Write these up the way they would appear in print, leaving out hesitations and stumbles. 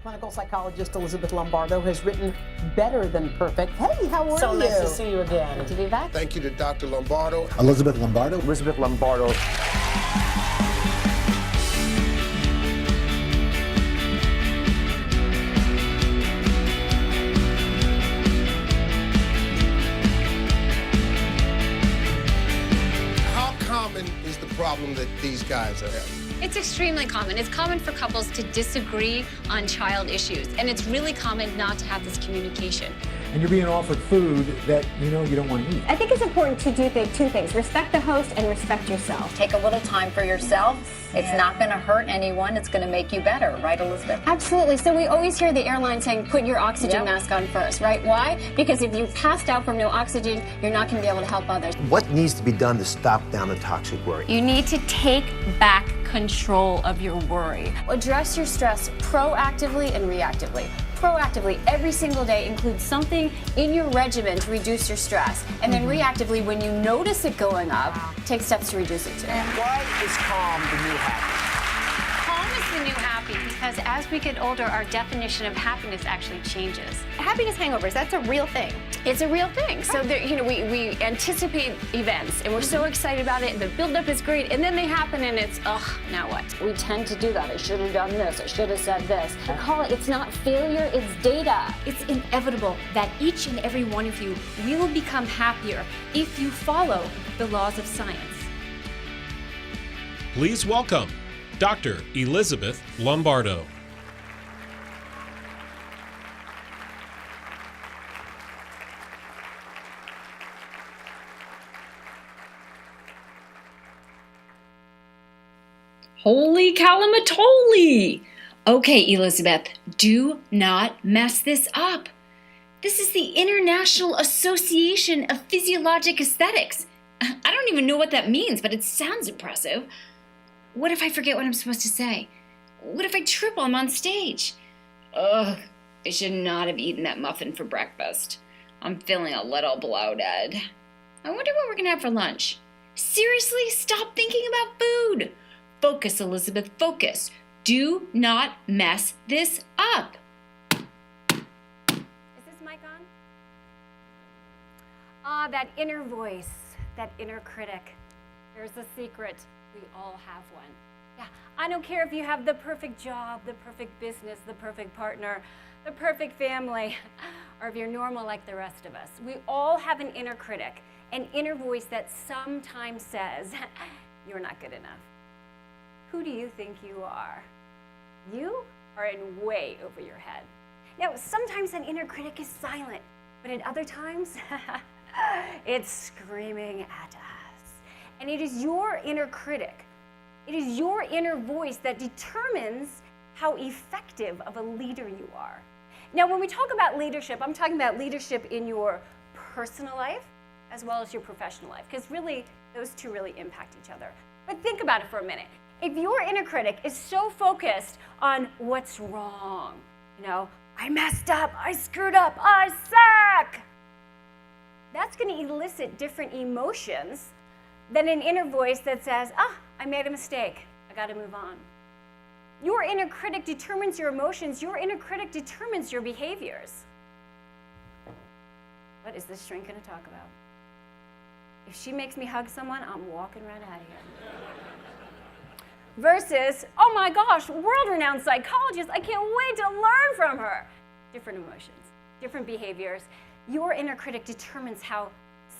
Clinical psychologist Elizabeth Lombardo has written Better Than Perfect. Hey, how are you? So nice to see you again. Good to be back. Thank you to Dr. Lombardo. Elizabeth Lombardo. Elizabeth Lombardo. How common is the problem that these guys are having? It's extremely common. It's common for couples to disagree on child issues, and it's really common not to have this communication. And you're being offered food that you know you don't want to eat. I think it's important to do two things. Respect the host and respect yourself. Take a little time for yourself. It's not going to hurt anyone. It's going to make you better. Right, Elizabeth? Absolutely. So we always hear the airline saying, put your oxygen mask on first, right? Why? Because if you passed out from no oxygen, you're not going to be able to help others. What needs to be done to stop down the toxic worry? You need to take back control of your worry. Address your stress proactively and reactively. Proactively, every single day, include something in your regimen to reduce your stress. And then reactively, when you notice it going up, take steps to reduce it too. Why is calm the new happy? Calm is the new happy because as we get older, our definition of happiness actually changes. Happiness hangovers, that's a real thing. It's a real thing. So there, we anticipate events and we're so excited about it and the buildup is great and then they happen and it's, now what? We tend to do that. I should have done this. I should have said this. I call it, it's not failure, it's data. It's inevitable that each and every one of you will become happier if you follow the laws of science. Please welcome Dr. Elizabeth Lombardo. Holy calamatoli! Okay, Elizabeth, do not mess this up. This is the International Association of Physiologic Aesthetics. I don't even know what that means, but it sounds impressive. What if I forget what I'm supposed to say? What if I trip while I'm on stage? Ugh, I should not have eaten that muffin for breakfast. I'm feeling a little bloated. I wonder what we're gonna have for lunch. Seriously, stop thinking about food. Focus, Elizabeth, focus. Do not mess this up. Is this mic on? That inner voice, that inner critic. There's a secret. We all have one. Yeah, I don't care if you have the perfect job, the perfect business, the perfect partner, the perfect family, or if you're normal like the rest of us. We all have an inner critic, an inner voice that sometimes says, you're not good enough. Who do you think you are? You are in way over your head. Now, sometimes an inner critic is silent, but at other times, it's screaming at us. And it is your inner critic, it is your inner voice that determines how effective of a leader you are. Now, when we talk about leadership, I'm talking about leadership in your personal life as well as your professional life, because really, those two really impact each other. But think about it for a minute. If your inner critic is so focused on what's wrong, I messed up, I screwed up, I suck, that's going to elicit different emotions than an inner voice that says, I made a mistake, I got to move on. Your inner critic determines your emotions, your inner critic determines your behaviors. What is this shrink going to talk about? If she makes me hug someone, I'm walking right out of here. Versus, oh my gosh, world-renowned psychologist, I can't wait to learn from her. Different emotions, different behaviors. Your inner critic determines how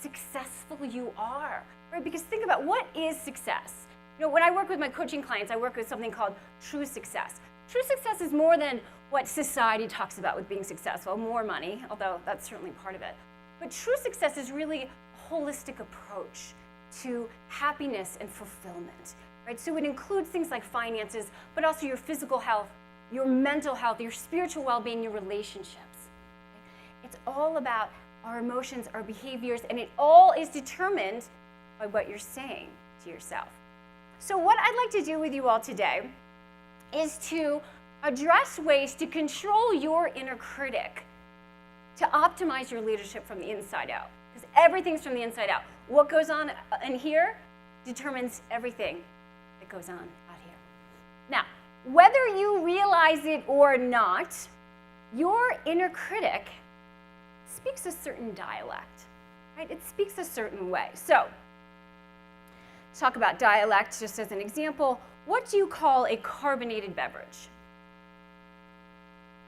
successful you are, right? Because think about, what is success? When I work with my coaching clients, I work with something called true success. True success is more than what society talks about with being successful, more money, although that's certainly part of it. But true success is really a holistic approach to happiness and fulfillment. Right? So it includes things like finances, but also your physical health, your mental health, your spiritual well-being, your relationships. It's all about our emotions, our behaviors, and it all is determined by what you're saying to yourself. So what I'd like to do with you all today is to address ways to control your inner critic, to optimize your leadership from the inside out. Because everything's from the inside out. What goes on in here determines everything that goes on out here. Now, whether you realize it or not, your inner critic speaks a certain dialect, right? It speaks a certain way. So, let's talk about dialect just as an example. What do you call a carbonated beverage?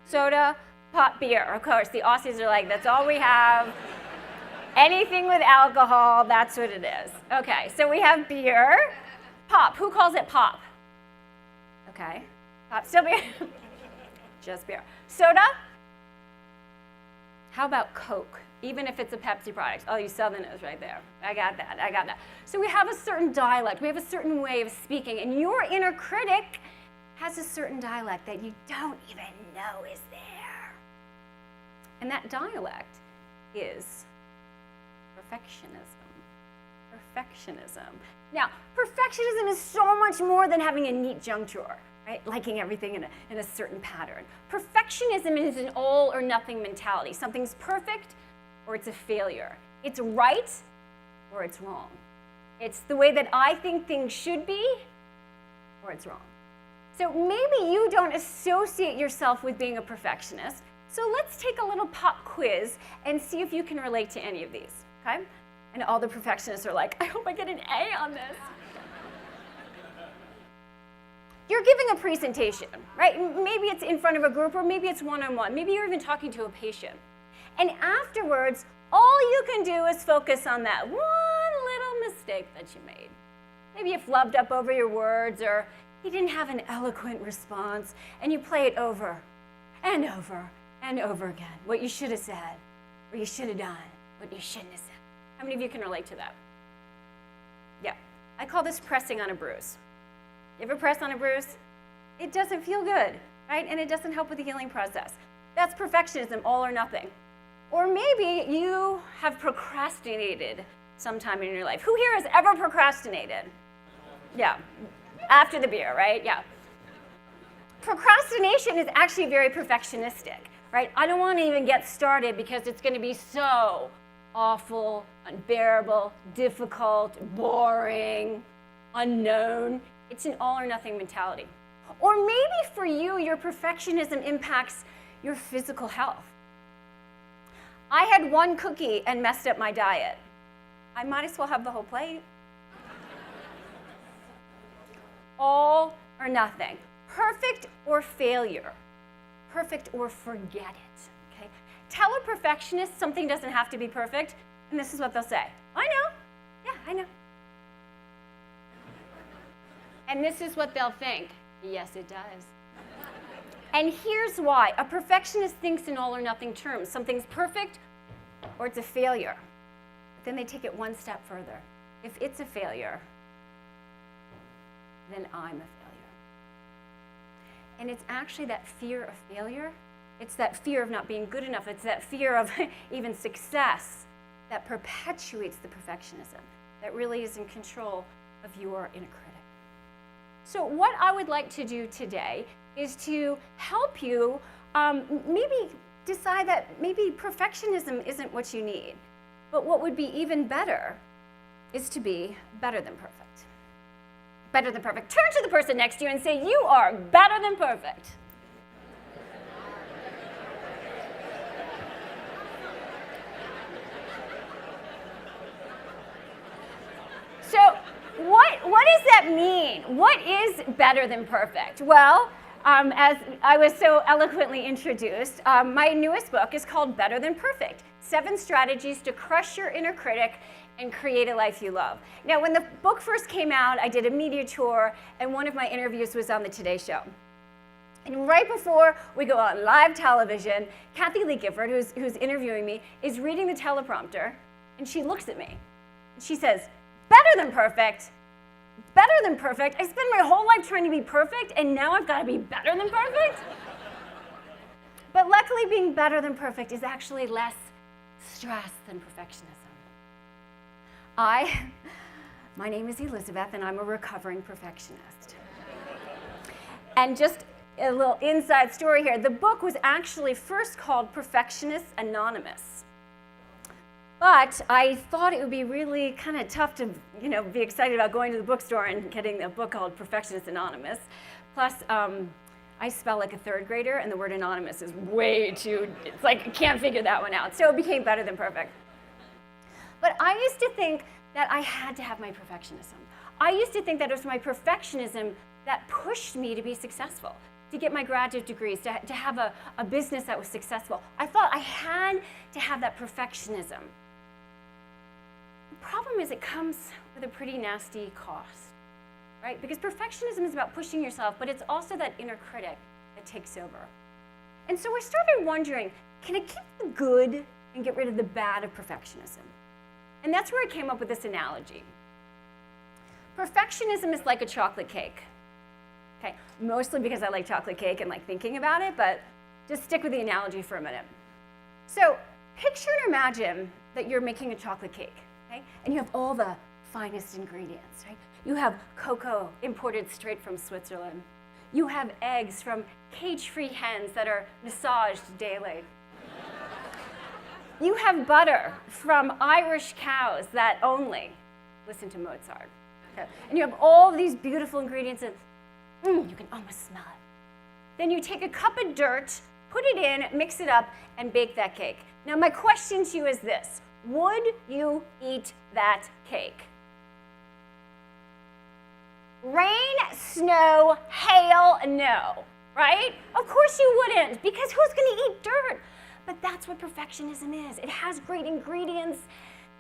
Soda, pop, beer. Of course, the Aussies are like, that's all we have. Anything with alcohol, that's what it is. Okay, so we have beer. Pop, who calls it pop? Okay, pop, still beer. Just beer. Soda? How about Coke? Even if it's a Pepsi product. Oh, you Southerners right there. I got that. So we have a certain dialect. We have a certain way of speaking. And your inner critic has a certain dialect that you don't even know is there. And that dialect is perfectionism. Now, perfectionism is so much more than having a neat junk drawer, right? Liking everything in a certain pattern. Perfectionism is an all or nothing mentality. Something's perfect or it's a failure. It's right or it's wrong. It's the way that I think things should be or it's wrong. So maybe you don't associate yourself with being a perfectionist. So let's take a little pop quiz and see if you can relate to any of these, okay? And all the perfectionists are like, I hope I get an A on this. You're giving a presentation, right? Maybe it's in front of a group or maybe it's one-on-one. Maybe you're even talking to a patient. And afterwards, all you can do is focus on that one little mistake that you made. Maybe you flubbed up over your words or you didn't have an eloquent response and you play it over and over and over again. What you should have said, what you should have done, what you shouldn't have said. How many of you can relate to that? Yeah, I call this pressing on a bruise. You ever press on a bruise? It doesn't feel good, right? And it doesn't help with the healing process. That's perfectionism, all or nothing. Or maybe you have procrastinated sometime in your life. Who here has ever procrastinated? Yeah, after the beer, right? Yeah. Procrastination is actually very perfectionistic, right? I don't want to even get started because it's going to be so awful, unbearable, difficult, boring, unknown. It's an all or nothing mentality. Or maybe for you, your perfectionism impacts your physical health. I had one cookie and messed up my diet. I might as well have the whole plate. All or nothing. Perfect or failure. Perfect or forget it. Okay? Tell a perfectionist something doesn't have to be perfect, and this is what they'll say. I know. Yeah, I know. And this is what they'll think. Yes, it does. And here's why. A perfectionist thinks in all or nothing terms. Something's perfect or it's a failure. But then they take it one step further. If it's a failure, then I'm a failure. And it's actually that fear of failure. It's that fear of not being good enough. It's that fear of even success that perpetuates the perfectionism that really is in control of your inner critic. So what I would like to do today is to help you maybe decide that maybe perfectionism isn't what you need. But what would be even better is to be better than perfect. Better than perfect. Turn to the person next to you and say, you are better than perfect. So what does that mean? What is better than perfect? Well, as I was so eloquently introduced, my newest book is called Better Than Perfect: 7 Strategies to Crush Your Inner Critic and Create a Life You Love. Now, when the book first came out, I did a media tour, and one of my interviews was on the Today Show. And right before we go on live television, Kathy Lee Gifford, who's interviewing me, is reading the teleprompter, and she looks at me. And she says, better than perfect. Better than perfect? I spent my whole life trying to be perfect, and now I've got to be better than perfect? But luckily, being better than perfect is actually less stress than perfectionism. My name is Elizabeth, and I'm a recovering perfectionist. And just a little inside story here. The book was actually first called Perfectionist Anonymous. But I thought it would be really kind of tough to, be excited about going to the bookstore and getting a book called Perfectionist Anonymous. Plus, I spell like a third grader, and the word anonymous is way too, it's like, I can't figure that one out. So it became better than perfect. But I used to think that I had to have my perfectionism. I used to think that it was my perfectionism that pushed me to be successful, to get my graduate degrees, to have a business that was successful. I thought I had to have that perfectionism. The problem is it comes with a pretty nasty cost, right? Because perfectionism is about pushing yourself, but it's also that inner critic that takes over. And so I started wondering, can I keep the good and get rid of the bad of perfectionism? And that's where I came up with this analogy. Perfectionism is like a chocolate cake. Okay, mostly because I like chocolate cake and like thinking about it, but just stick with the analogy for a minute. So picture and imagine that you're making a chocolate cake, okay? And you have all the finest ingredients, right? You have cocoa imported straight from Switzerland. You have eggs from cage-free hens that are massaged daily. You have butter from Irish cows that only listen to Mozart. Okay? And you have all these beautiful ingredients and you can almost smell it. Then you take a cup of dirt, put it in, mix it up, and bake that cake. Now my question to you is this: would you eat that cake? Rain, snow, hail, no, right? Of course you wouldn't, because who's gonna eat dirt? But that's what perfectionism is. It has great ingredients,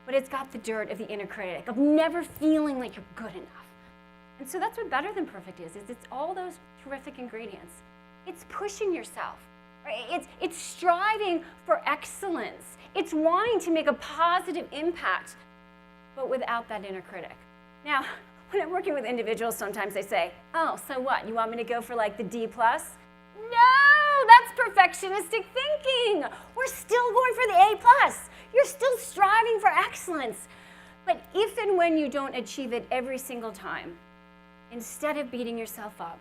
but it's got the dirt of the inner critic, of never feeling like you're good enough. And so that's what better than perfect is it's all those terrific ingredients. It's pushing yourself, right? It's striving for excellence. It's wanting to make a positive impact, but without that inner critic. Now, when I'm working with individuals, sometimes they say, oh, so what? You want me to go for like the D+? No, that's perfectionistic thinking. We're still going for the A+. You're still striving for excellence. But if and when you don't achieve it every single time, instead of beating yourself up,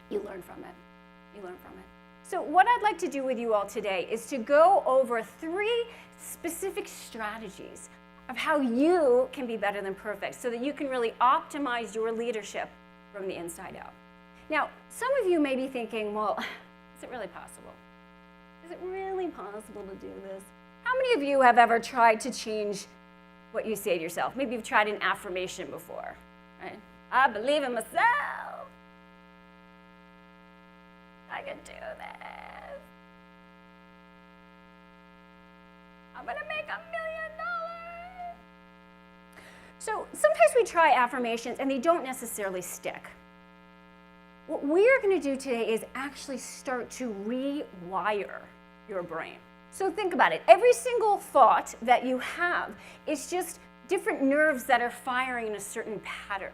you learn from it. You learn from it. So what I'd like to do with you all today is to go over 3 specific strategies of how you can be better than perfect so that you can really optimize your leadership from the inside out. Now, some of you may be thinking, well, is it really possible? Is it really possible to do this? How many of you have ever tried to change what you say to yourself? Maybe you've tried an affirmation before, right? I believe in myself. I can do this. I'm gonna make $1 million. So sometimes we try affirmations and they don't necessarily stick. What we're going to do today is actually start to rewire your brain. So think about it. Every single thought that you have is just different nerves that are firing in a certain pattern,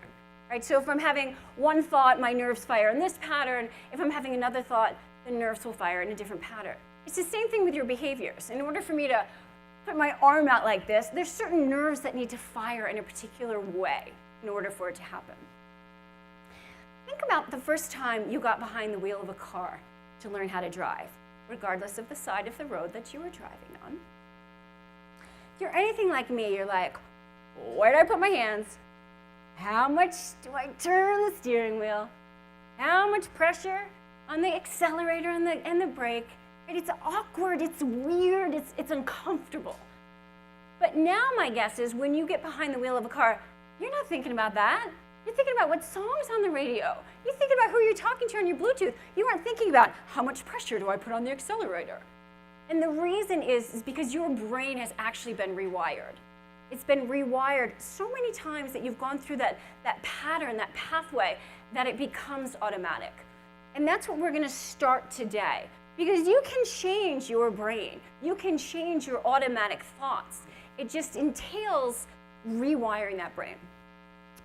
right? So if I'm having one thought, my nerves fire in this pattern. If I'm having another thought, the nerves will fire in a different pattern. It's the same thing with your behaviors. In order for me to put my arm out like this, there's certain nerves that need to fire in a particular way in order for it to happen. Think about the first time you got behind the wheel of a car to learn how to drive, regardless of the side of the road that you were driving on. If you're anything like me, you're like, where do I put my hands? How much do I turn the steering wheel? How much pressure on the accelerator and the brake? And it's awkward, it's weird, it's uncomfortable. But now my guess is when you get behind the wheel of a car, you're not thinking about that. You're thinking about what song's on the radio. You're thinking about who you're talking to on your Bluetooth. You aren't thinking about how much pressure do I put on the accelerator. And the reason is because your brain has actually been rewired. It's been rewired so many times that you've gone through that pattern, that pathway, that it becomes automatic. And that's what we're going to start today. Because you can change your brain. You can change your automatic thoughts. It just entails rewiring that brain.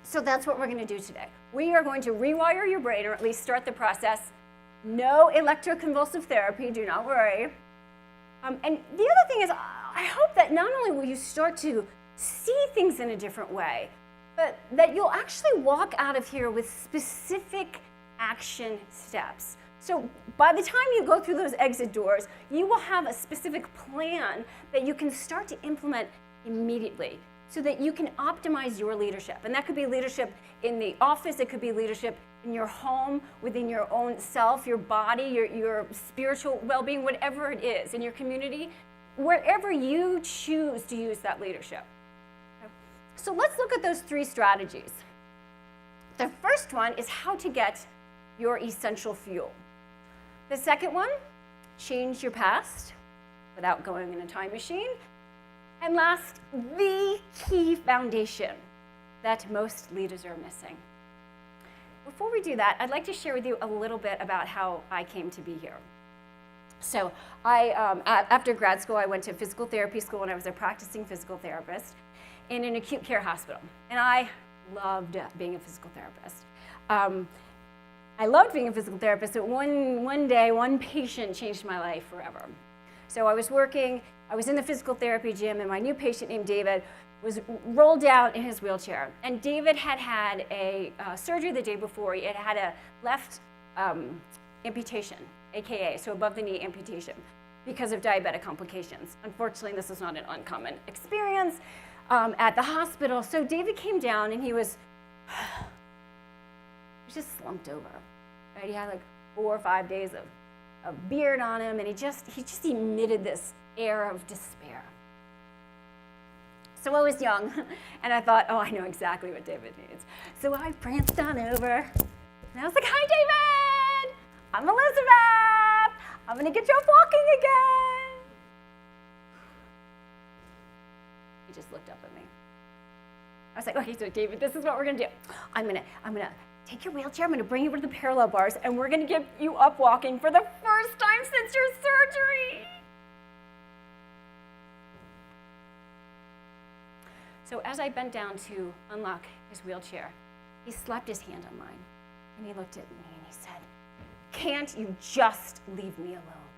So that's what we're going to do today. We are going to rewire your brain, or at least start the process. No electroconvulsive therapy, do not worry. And the other thing is, I hope that not only will you start to see things in a different way, but that you'll actually walk out of here with specific action steps. So by the time you go through those exit doors, you will have a specific plan that you can start to implement immediately so that you can optimize your leadership. And that could be leadership in the office, it could be leadership in your home, within your own self, your body, your spiritual well-being, whatever it is, in your community, wherever you choose to use that leadership. So let's look at those 3 strategies. The first one is how to get your essential fuel. The second one, change your past without going in a time machine. And last, the key foundation that most leaders are missing. Before we do that, I'd like to share with you a little bit about how I came to be here. So after grad school, I went to physical therapy school, and I was a practicing physical therapist in an acute care hospital. And I loved being a physical therapist. I loved being a physical therapist, but one day, one patient changed my life forever. So I was in the physical therapy gym, and my new patient named David was rolled out in his wheelchair. And David had a surgery the day before. He had a left amputation, AKA, so above the knee amputation, because of diabetic complications. Unfortunately, this is not an uncommon experience at the hospital. So David came down, and he was just slumped over. Right? He had like 4 or 5 days of beard on him, and he just emitted this air of despair. So I was young, and I thought, oh, I know exactly what David needs. So I pranced on over, and I was like, hi, David! I'm Elizabeth! I'm gonna get you up walking again! He just looked up at me. I was like, okay, so David, this is what we're gonna do. I'm gonna take your wheelchair, I'm gonna bring you over to the parallel bars, and we're gonna get you up walking for the first time since your surgery. So as I bent down to unlock his wheelchair, he slapped his hand on mine, and he looked at me and he said, can't you just leave me alone?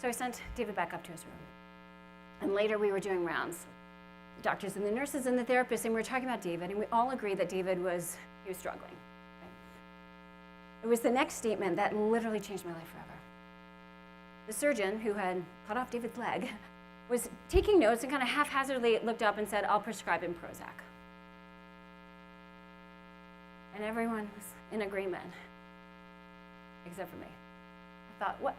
So I sent David back up to his room. And later we were doing rounds, the doctors and the nurses and the therapists, and we were talking about David, and we all agreed that David was struggling. Right? It was the next statement that literally changed my life forever. The surgeon who had cut off David's leg was taking notes and kind of haphazardly looked up and said, I'll prescribe him Prozac. And everyone was in agreement, except for me. I thought, what?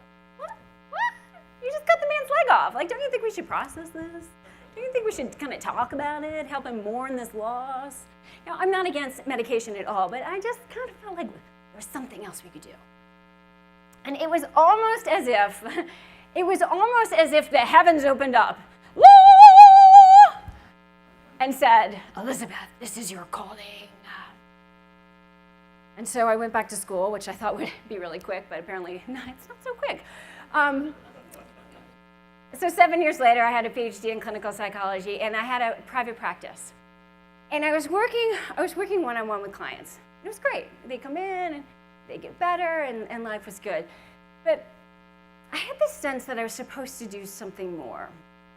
You just cut the man's leg off. Like, don't you think we should process this? Don't you think we should kind of talk about it, help him mourn this loss? You know, I'm not against medication at all, but I just kind of felt like there was something else we could do. And it was almost as if the heavens opened up and said, Elizabeth, this is your calling. And so I went back to school, which I thought would be really quick, but apparently it's not so quick. So 7 years later, I had a PhD in clinical psychology, and I had a private practice. And I was working one-on-one with clients. It was great. They come in, and they get better, and life was good. But I had this sense that I was supposed to do something more.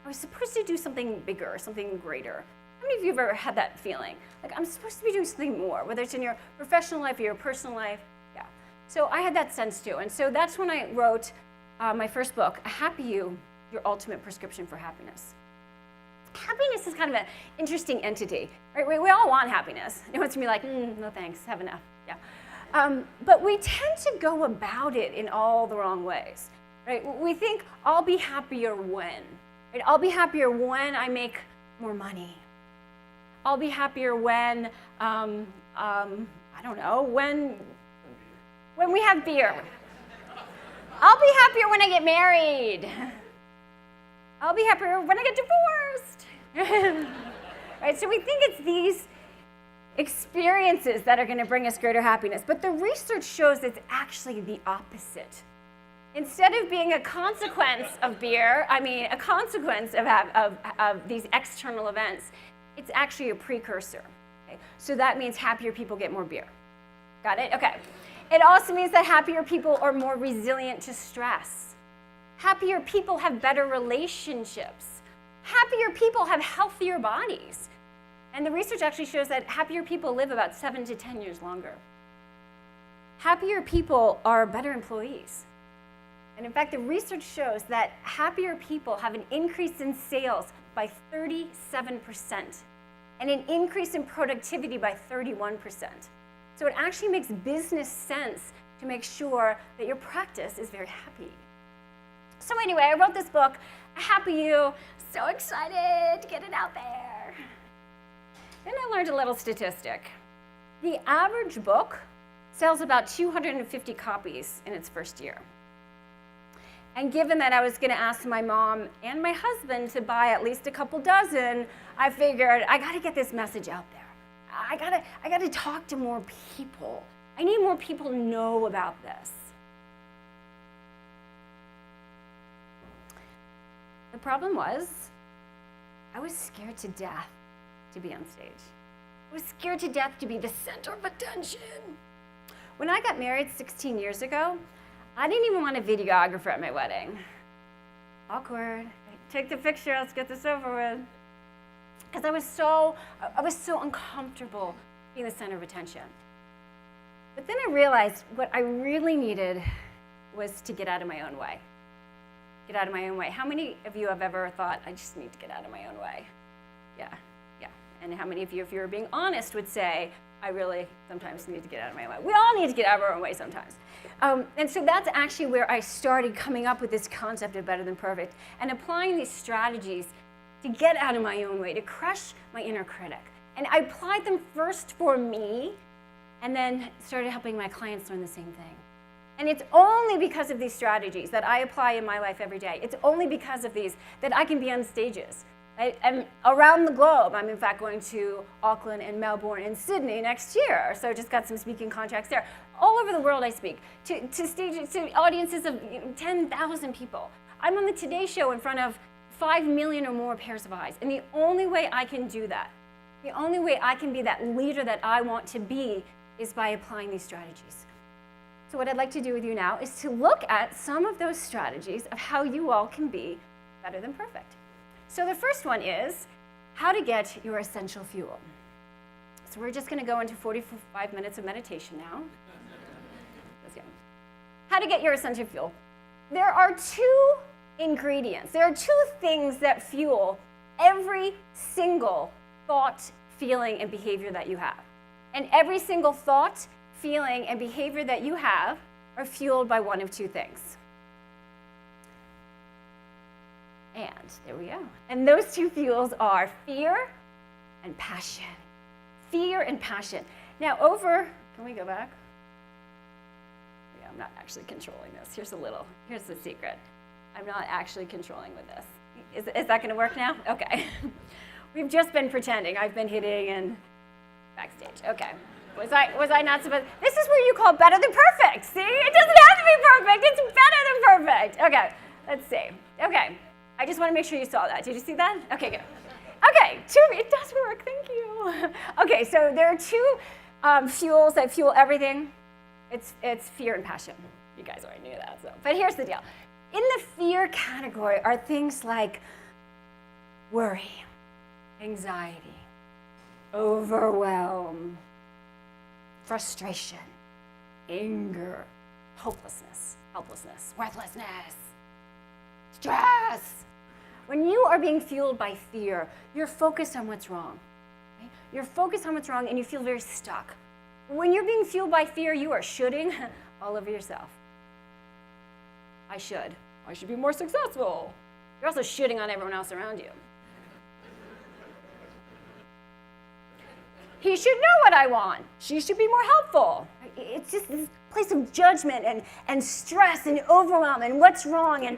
I was supposed to do something bigger, something greater. How many of you have ever had that feeling? Like, I'm supposed to be doing something more, whether it's in your professional life or your personal life. Yeah. So I had that sense too. And so that's when I wrote my first book, A Happy You, Your Ultimate Prescription for Happiness. Happiness is kind of an interesting entity, right? We all want happiness. No one's gonna be like, no thanks, have enough. Yeah. But we tend to go about it in all the wrong ways, right? We think, I'll be happier when, right? I'll be happier when I make more money. I'll be happier when, I don't know, when we have beer. I'll be happier when I get married. I'll be happier when I get divorced. Right? So we think it's these experiences that are going to bring us greater happiness. But the research shows it's actually the opposite. Instead of being a consequence of beer, a consequence of these external events, it's actually a precursor. Okay? So that means happier people get more beer. Got it? Okay. It also means that happier people are more resilient to stress. Happier people have better relationships. Happier people have healthier bodies. And the research actually shows that happier people live about 7 to 10 years longer. Happier people are better employees. And in fact, the research shows that happier people have an increase in sales by 37% and an increase in productivity by 31%. So it actually makes business sense to make sure that your practice is very happy. So anyway, I wrote this book, Happy You, so excited to get it out there. Then I learned a little statistic. The average book sells about 250 copies in its first year. And given that I was going to ask my mom and my husband to buy at least a couple dozen, I figured I got to get this message out there. I got to talk to more people. I need more people to know about this. The problem was, I was scared to death to be on stage. I was scared to death to be the center of attention. When I got married 16 years ago, I didn't even want a videographer at my wedding. Awkward. Take the picture, let's get this over with. Because I was so uncomfortable being the center of attention. But then I realized what I really needed was to get out of my own way. Get out of my own way. How many of you have ever thought, I just need to get out of my own way? Yeah. And how many of you, if you were being honest, would say, I really sometimes need to get out of my own way? We all need to get out of our own way sometimes. And so that's actually where I started coming up with this concept of better than perfect and applying these strategies to get out of my own way, to crush my inner critic. And I applied them first for me and then started helping my clients learn the same thing. And it's only because of these strategies that I apply in my life every day. It's only because of these that I can be on stages. I'm around the globe. I'm in fact going to Auckland and Melbourne and Sydney next year. So I just got some speaking contracts there. All over the world I speak, to stages, to audiences of 10,000 people. I'm on the Today Show in front of 5 million or more pairs of eyes. And the only way I can do that, the only way I can be that leader that I want to be is by applying these strategies. So what I'd like to do with you now is to look at some of those strategies of how you all can be better than perfect. So the first one is how to get your essential fuel. So we're just going to go into 45 minutes of meditation now. Let's go. How to get your essential fuel. There are two ingredients. There are two things that fuel every single thought, feeling, and behavior that you have. And every single thought, feeling, and behavior that you have are fueled by one of two things. And there we go. And those two fuels are fear and passion. Fear and passion. Now can we go back? Yeah, I'm not actually controlling this. Here's the secret. I'm not actually controlling with this. Is that gonna work now? Okay. We've just been pretending. I've been hitting and backstage. Okay. Was I not supposed? This is where you call better than perfect. See? It doesn't have to be perfect. It's better than perfect. Okay. Let's see. Okay. I just want to make sure you saw that. Did you see that? Okay, good. Okay, it does work, thank you. Okay, so there are two fuels that fuel everything. It's fear and passion. You guys already knew that, so. But here's the deal. In the fear category are things like worry, anxiety, overwhelm, frustration, anger, hopelessness, helplessness, worthlessness, stress. When you are being fueled by fear, you're focused on what's wrong. Okay? You're focused on what's wrong and you feel very stuck. When you're being fueled by fear, you are shoulding all over yourself. I should be more successful. You're also shitting on everyone else around you. He should know what I want. She should be more helpful. It's just this place of judgment and stress and overwhelm and what's wrong and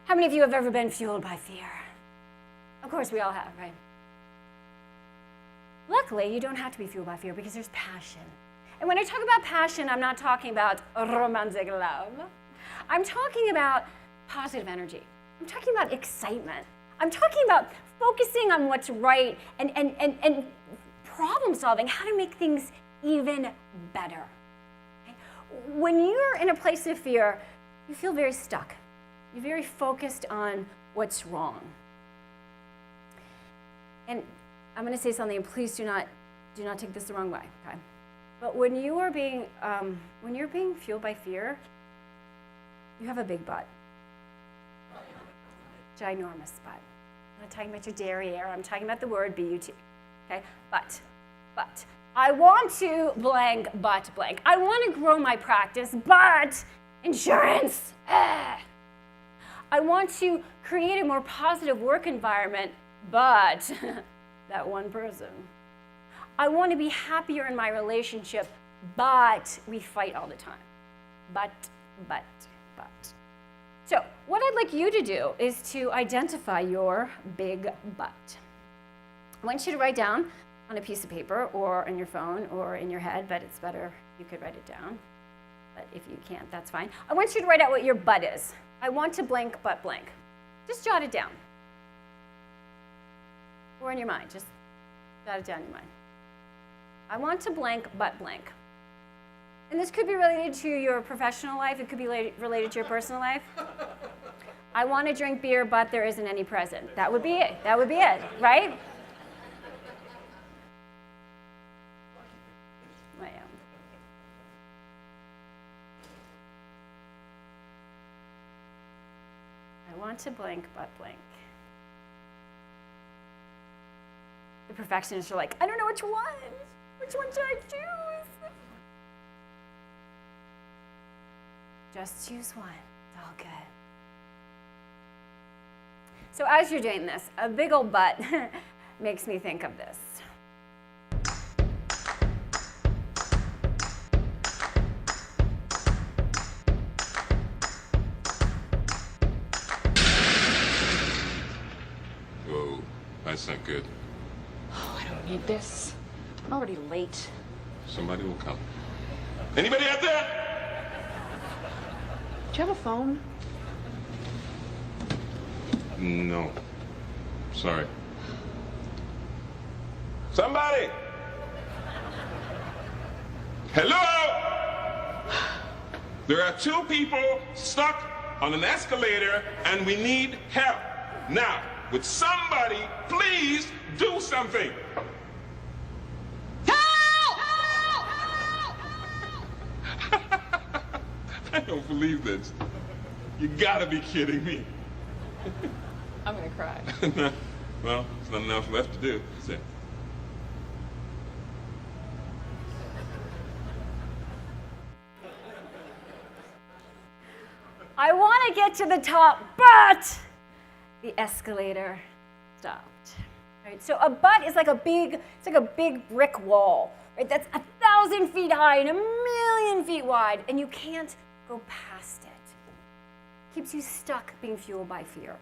How many of you have ever been fueled by fear? Of course we all have, right? Luckily, you don't have to be fueled by fear because there's passion. And when I talk about passion, I'm not talking about romantic love. I'm talking about positive energy. I'm talking about excitement. I'm talking about focusing on what's right and problem solving, how to make things even better. Okay? When you're in a place of fear, you feel very stuck. You're very focused on what's wrong. And I'm going to say something, and please do not take this the wrong way. Okay? But when you're being fueled by fear, you have a big butt, ginormous butt. I'm not talking about your derriere. I'm talking about the word B-U-T. Okay, but I want to blank, but blank. I want to grow my practice, but insurance. I want to create a more positive work environment, but that one person. I want to be happier in my relationship, but we fight all the time. But. So what I'd like you to do is to identify your big but. I want you to write down on a piece of paper or on your phone or in your head, but it's better if you could write it down. But if you can't, that's fine. I want you to write out what your but is. I want to blank, but blank. Just jot it down. Or in your mind, just jot it down in your mind. I want to blank, but blank. And this could be related to your professional life. It could be related to your personal life. I want to drink beer, but there isn't any present. That would be it. That would be it, right? I want to blank, but blank. The perfectionists are like, I don't know which one. Which one should I choose? Just choose one. It's all good. So as you're doing this, a big old but makes me think of this. Whoa, that's not good. Oh, I don't need this. I'm already late. Somebody will come. Anybody out there? Do you have a phone? No. Sorry. Somebody! Hello? There are 2 people stuck on an escalator and we need help. Now, would somebody please do something? I don't believe this. You gotta be kidding me. I'm gonna cry. No. Well, there's not enough left to do, is there? I want to get to the top, but the escalator stopped. Right? So a but is like a big brick wall, right? That's 1,000 feet high and 1,000,000 feet wide, and you can't go past it. Keeps you stuck being fueled by fear.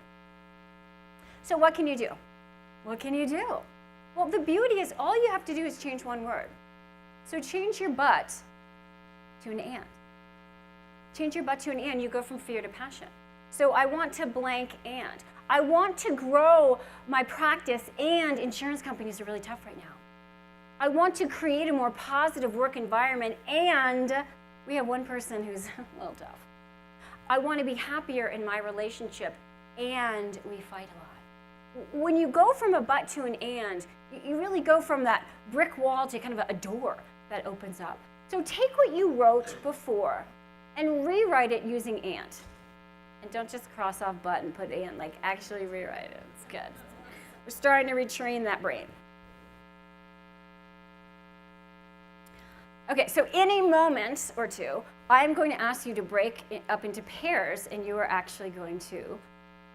So what can you do? What can you do? Well, the beauty is all you have to do is change one word. So change your but to an and. Change your but to an and, you go from fear to passion. So I want to blank and. I want to grow my practice, and insurance companies are really tough right now. I want to create a more positive work environment, and we have one person who's a little tough. I want to be happier in my relationship, and we fight a lot. When you go from a but to an and, you really go from that brick wall to kind of a door that opens up. So take what you wrote before and rewrite it using and. And don't just cross off but and put and, like actually rewrite it. It's good. We're starting to retrain that brain. Okay, so in a moment or two, I'm going to ask you to break it up into pairs, and you are actually going to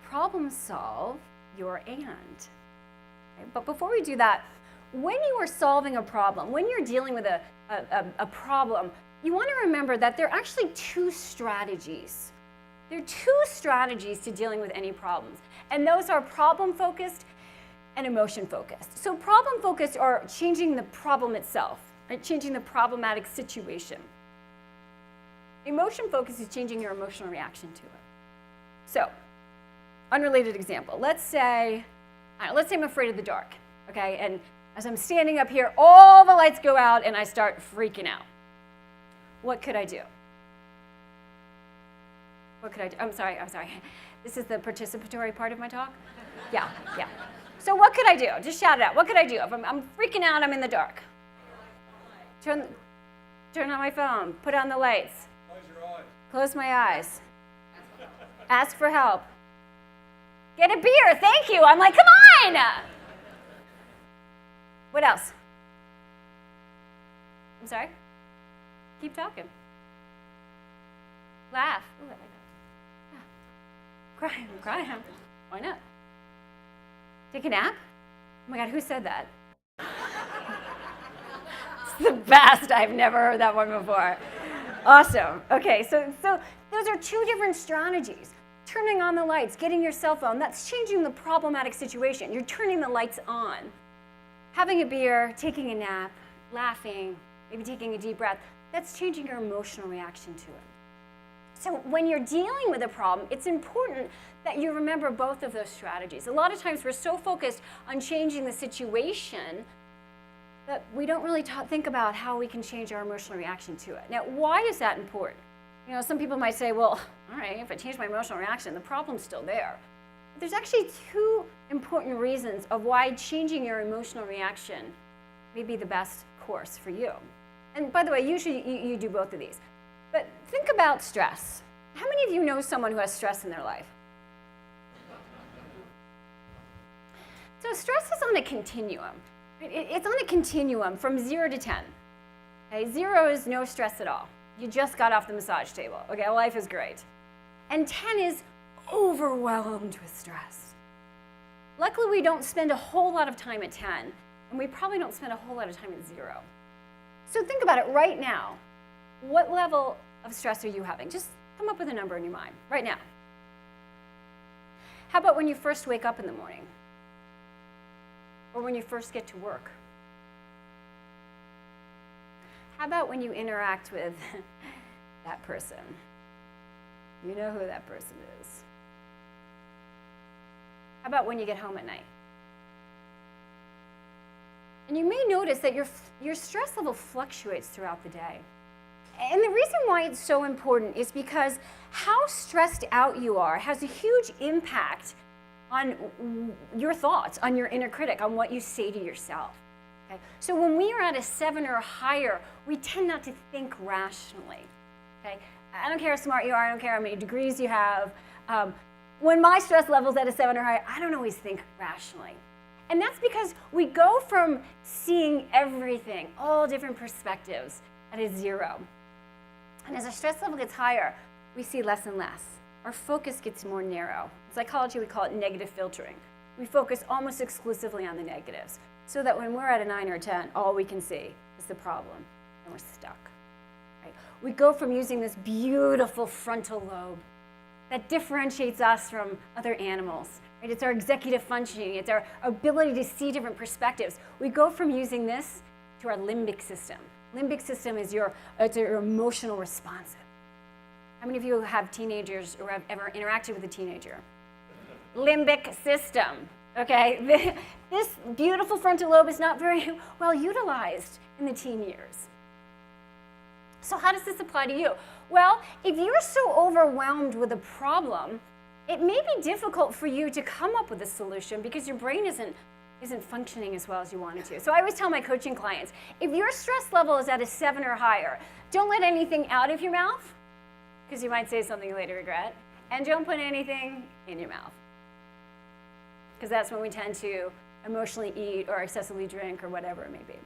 problem solve your and. Okay? But before we do that, when you are solving a problem, when you're dealing with a problem, you want to remember that there are actually 2 strategies. There are 2 strategies to dealing with any problems, and those are problem-focused and emotion-focused. So problem-focused are changing the problem itself, right? Changing the problematic situation. Emotion-focused is changing your emotional reaction to it. So, unrelated example. Let's say I'm afraid of the dark, okay? And as I'm standing up here, all the lights go out and I start freaking out. What could I do? What could I do? I'm sorry. This is the participatory part of my talk? Yeah. So what could I do? Just shout it out. What could I do? If I'm freaking out, I'm in the dark. Turn on my phone. Put on the lights. Close your eyes. Close my eyes. Ask for help. Get a beer. Thank you. I'm like, come on. What else? I'm sorry? Keep talking. Laugh. Ooh, I like that. Yeah. Cry. Why not? Take a nap? Oh my God, who said that? It's the best. I've never heard that one before. Awesome. Okay, so those are two different strategies. Turning on the lights, getting your cell phone, that's changing the problematic situation. You're turning the lights on. Having a beer, taking a nap, laughing, maybe taking a deep breath, that's changing your emotional reaction to it. So when you're dealing with a problem, it's important that you remember both of those strategies. A lot of times we're so focused on changing the situation that we don't really think about how we can change our emotional reaction to it. Now, why is that important? You know, some people might say, well, all right, if I change my emotional reaction, the problem's still there. But there's actually two important reasons of why changing your emotional reaction may be the best course for you. And by the way, usually you do both of these. But think about stress. How many of you know someone who has stress in their life? So stress is on a continuum. It's on a continuum from 0 to 10. Okay, 0 is no stress at all. You just got off the massage table. Okay, life is great. And 10 is overwhelmed with stress. Luckily, we don't spend a whole lot of time at 10, and we probably don't spend a whole lot of time at 0. So think about it right now. What level of stress are you having? Just come up with a number in your mind right now. How about when you first wake up in the morning? Or when you first get to work? How about when you interact with that person? You know who that person is. How about when you get home at night? And you may notice that your stress level fluctuates throughout the day. And the reason why it's so important is because how stressed out you are has a huge impact on your thoughts, on your inner critic, on what you say to yourself. Okay? So when we are at a 7 or higher, we tend not to think rationally. Okay? I don't care how smart you are, I don't care how many degrees you have. When my stress level's at a 7 or higher, I don't always think rationally. And that's because we go from seeing everything, all different perspectives, at a 0. And as our stress level gets higher, we see less and less. Our focus gets more narrow. In psychology, we call it negative filtering. We focus almost exclusively on the negatives, so that when we're at a 9 or a 10, all we can see is the problem, and we're stuck. Right? We go from using this beautiful frontal lobe that differentiates us from other animals. Right? It's our executive functioning. It's our ability to see different perspectives. We go from using this to our limbic system. Limbic system is your emotional responsive. How many of you have teenagers or have ever interacted with a teenager? Limbic system, okay? This beautiful frontal lobe is not very well utilized in the teen years. So how does this apply to you? Well, if you're so overwhelmed with a problem, it may be difficult for you to come up with a solution because your brain isn't functioning as well as you want it to. So I always tell my coaching clients, if your stress level is at a 7 or higher, don't let anything out of your mouth, because you might say something you later regret, and don't put anything in your mouth, because that's when we tend to emotionally eat or excessively drink or whatever it may be.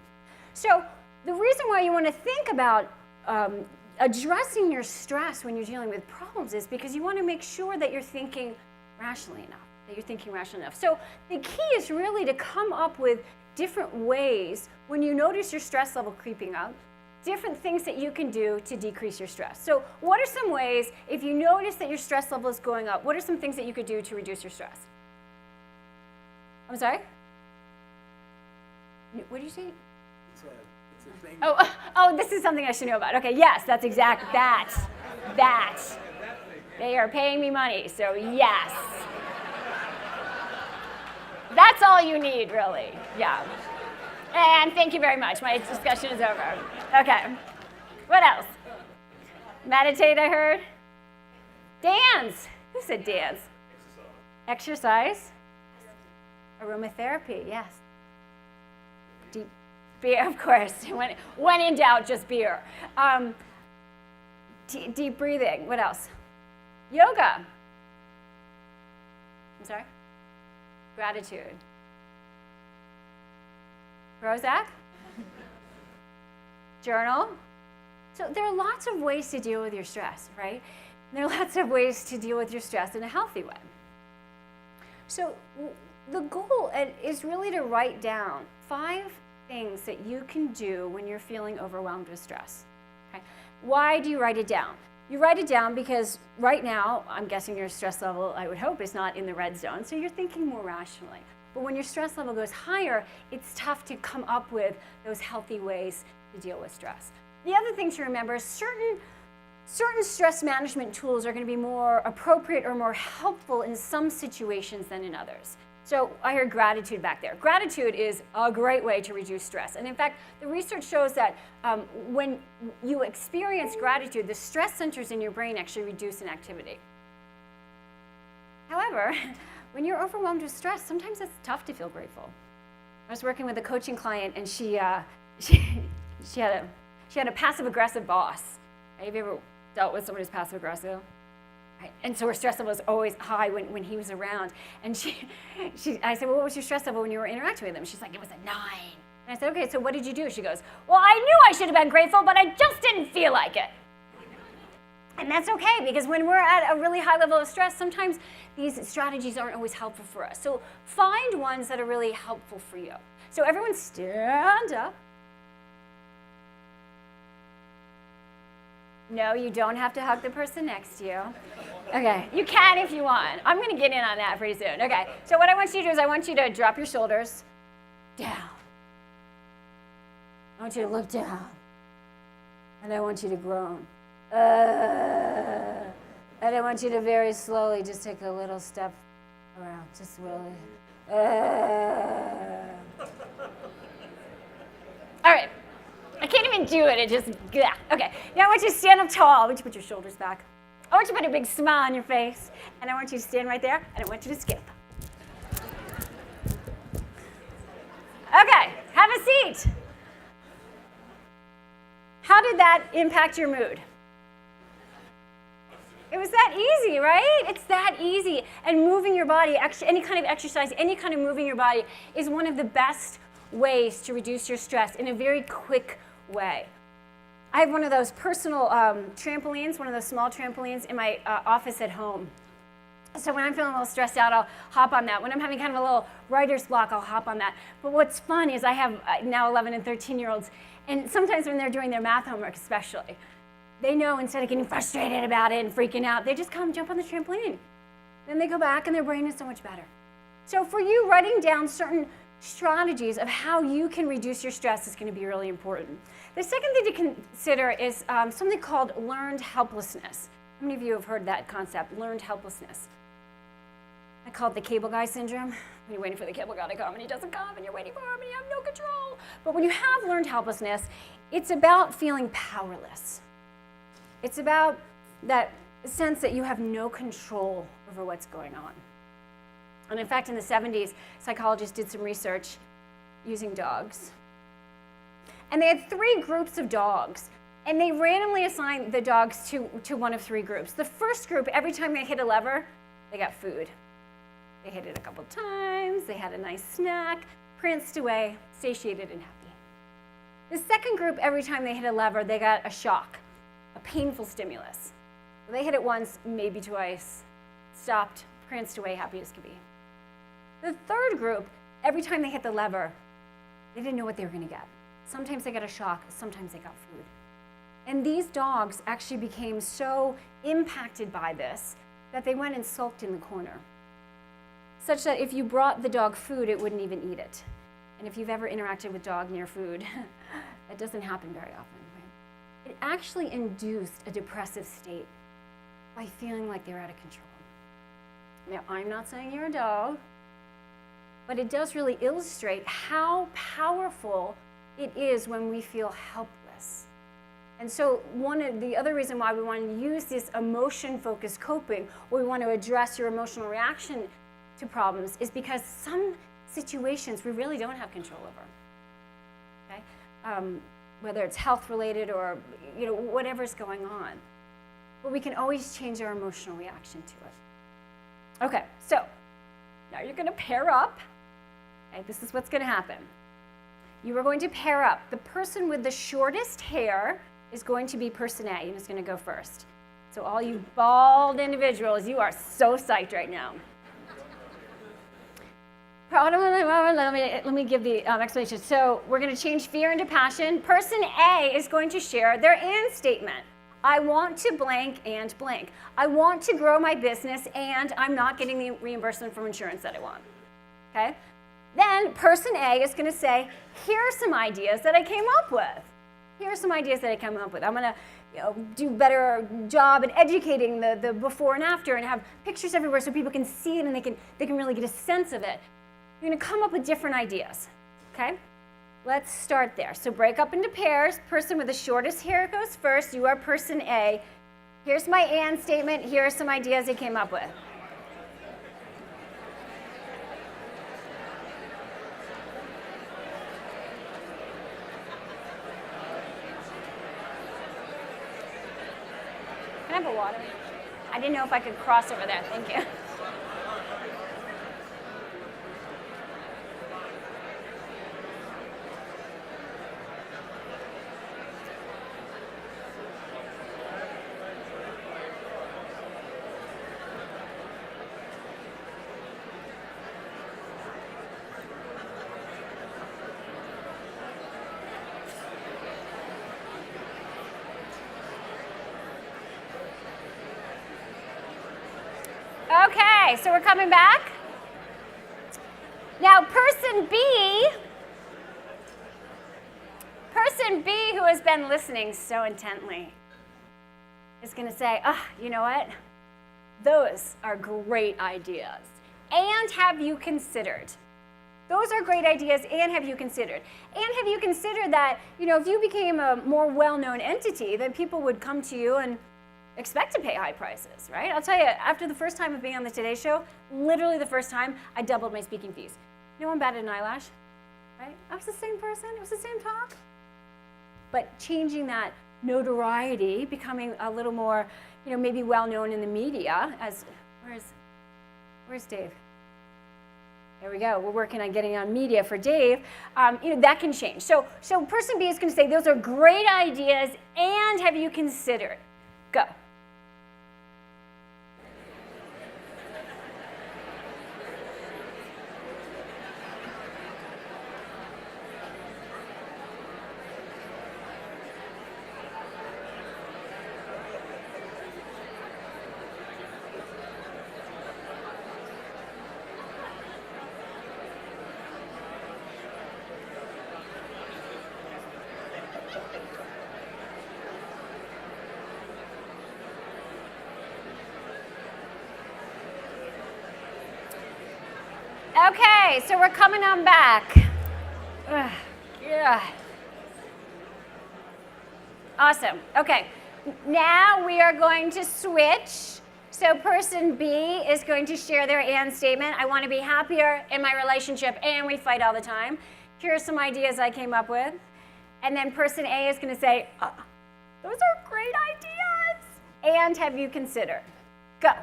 So the reason why you want to think about addressing your stress when you're dealing with problems is because you want to make sure that you're thinking rationally enough. So the key is really to come up with different ways when you notice your stress level creeping up, different things that you can do to decrease your stress. So what are some ways, if you notice that your stress level is going up, what are some things that you could do to reduce your stress? I'm sorry? What did you say? It's a thing. Oh, this is something I should know about. Okay, yes, that's exact, that. They are paying me money, so yes. That's all you need, really, yeah. And thank you very much. My discussion is over. Okay, what else? Meditate, I heard. Dance. Who said dance? Exercise. Aromatherapy, yes. Deep beer, of course. When in doubt, just beer. Deep breathing. What else? Yoga. I'm sorry? Gratitude. Prozac? Journal. So there are lots of ways to deal with your stress, right? There are lots of ways to deal with your stress in a healthy way. So the goal is really to write down 5 things that you can do when you're feeling overwhelmed with stress. Okay? Why do you write it down? You write it down because right now, I'm guessing your stress level, I would hope, is not in the red zone, so you're thinking more rationally. But when your stress level goes higher, it's tough to come up with those healthy ways to deal with stress. The other thing to remember is certain stress management tools are going to be more appropriate or more helpful in some situations than in others. So I heard gratitude back there. Gratitude is a great way to reduce stress. And in fact, the research shows that when you experience gratitude, the stress centers in your brain actually reduce in activity. However, when you're overwhelmed with stress, sometimes it's tough to feel grateful. I was working with a coaching client, and she had a passive-aggressive boss. Have you ever dealt with someone who's passive-aggressive? Right. And so her stress level was always high when he was around. And I said, well, what was your stress level when you were interacting with him? She's like, it was a 9. And I said, okay, so what did you do? She goes, well, I knew I should have been grateful, but I just didn't feel like it. And that's okay, because when we're at a really high level of stress, sometimes these strategies aren't always helpful for us. So find ones that are really helpful for you. So everyone stand up. No, you don't have to hug the person next to you. Okay, you can if you want. I'm going to get in on that pretty soon. Okay, so what I want you to do is I want you to drop your shoulders down. I want you to look down. And I want you to groan. And I want you to very slowly just take a little step around, just slowly. All right. I can't even do it. It just, yeah. Okay. Now I want you to stand up tall. I want you to put your shoulders back. I want you to put a big smile on your face. And I want you to stand right there. And I want you to skip. Okay. Have a seat. How did that impact your mood? It was that easy, right? It's that easy. And moving your body, any kind of exercise, any kind of moving your body is one of the best ways to reduce your stress in a very quick way. I have one of those personal trampolines, one of those small trampolines in my office at home. So when I'm feeling a little stressed out, I'll hop on that. When I'm having kind of a little writer's block, I'll hop on that. But what's fun is I have now 11 and 13-year-olds, and sometimes when they're doing their math homework especially, they know instead of getting frustrated about it and freaking out, they just come jump on the trampoline. Then they go back and their brain is so much better. So for you, writing down certain strategies of how you can reduce your stress is going to be really important. The second thing to consider is something called learned helplessness. How many of you have heard that concept, learned helplessness? I call it the cable guy syndrome. When you're waiting for the cable guy to come and he doesn't come and you're waiting for him and you have no control. But when you have learned helplessness, it's about feeling powerless. It's about that sense that you have no control over what's going on. And in fact, in the 70s, psychologists did some research using dogs. And they had 3 groups of dogs. And they randomly assigned the dogs to one of 3 groups. The first group, every time they hit a lever, they got food. They hit it a couple times, they had a nice snack, pranced away, satiated and happy. The second group, every time they hit a lever, they got a shock, a painful stimulus. They hit it once, maybe twice, stopped, pranced away, happy as could be. The third group, every time they hit the lever, they didn't know what they were going to get. Sometimes they got a shock, sometimes they got food. And these dogs actually became so impacted by this that they went and sulked in the corner, such that if you brought the dog food, it wouldn't even eat it. And if you've ever interacted with dog near food, that doesn't happen very often. Right? It actually induced a depressive state by feeling like they're out of control. Now, I'm not saying you're a dog, but it does really illustrate how powerful it is when we feel helpless. And so the other reason why we want to use this emotion-focused coping, or we want to address your emotional reaction to problems, is because some situations we really don't have control over. Okay? Whether it's health-related or whatever's going on. But we can always change our emotional reaction to it. Okay, so now you're going to pair up. Okay, this is what's going to happen. You are going to pair up. The person with the shortest hair is going to be person A, and is going to go first. So all you bald individuals, you are so psyched right now. Let me give the explanation. So we're going to change fear into passion. Person A is going to share their and statement. I want to blank and blank. I want to grow my business, and I'm not getting the reimbursement from insurance that I want. Okay? Then person A is going to say, here are some ideas that I came up with. Here are some ideas that I came up with. I'm going to do a better job at educating the before and after, and have pictures everywhere so people can see it and they can really get a sense of it. You're going to come up with different ideas. Okay? Let's start there. So break up into pairs. Person with the shortest hair goes first. You are person A. Here's my and statement. Here are some ideas I came up with. Can I have a water? I didn't know if I could cross over there. Thank you. Okay, so we're coming back. Now, person B, who has been listening so intently, is going to say, you know what? Those are great ideas. And have you considered? Those are great ideas, and have you considered? And have you considered that, if you became a more well-known entity, then people would come to you and expect to pay high prices, right? I'll tell you, after the first time of being on the Today Show, literally the first time, I doubled my speaking fees. No one batted an eyelash, right? I was the same person, it was the same talk. But changing that notoriety, becoming a little more, maybe well-known in the media as, where's Dave? There we go, we're working on getting on media for Dave. That can change. So person B is gonna say, those are great ideas, and have you considered? Go. Okay, so we're coming on back. Yeah. Awesome. Okay, now we are going to switch. So person B is going to share their and statement. I want to be happier in my relationship, and we fight all the time. Here are some ideas I came up with. And then person A is going to say, those are great ideas. And have you considered? Go.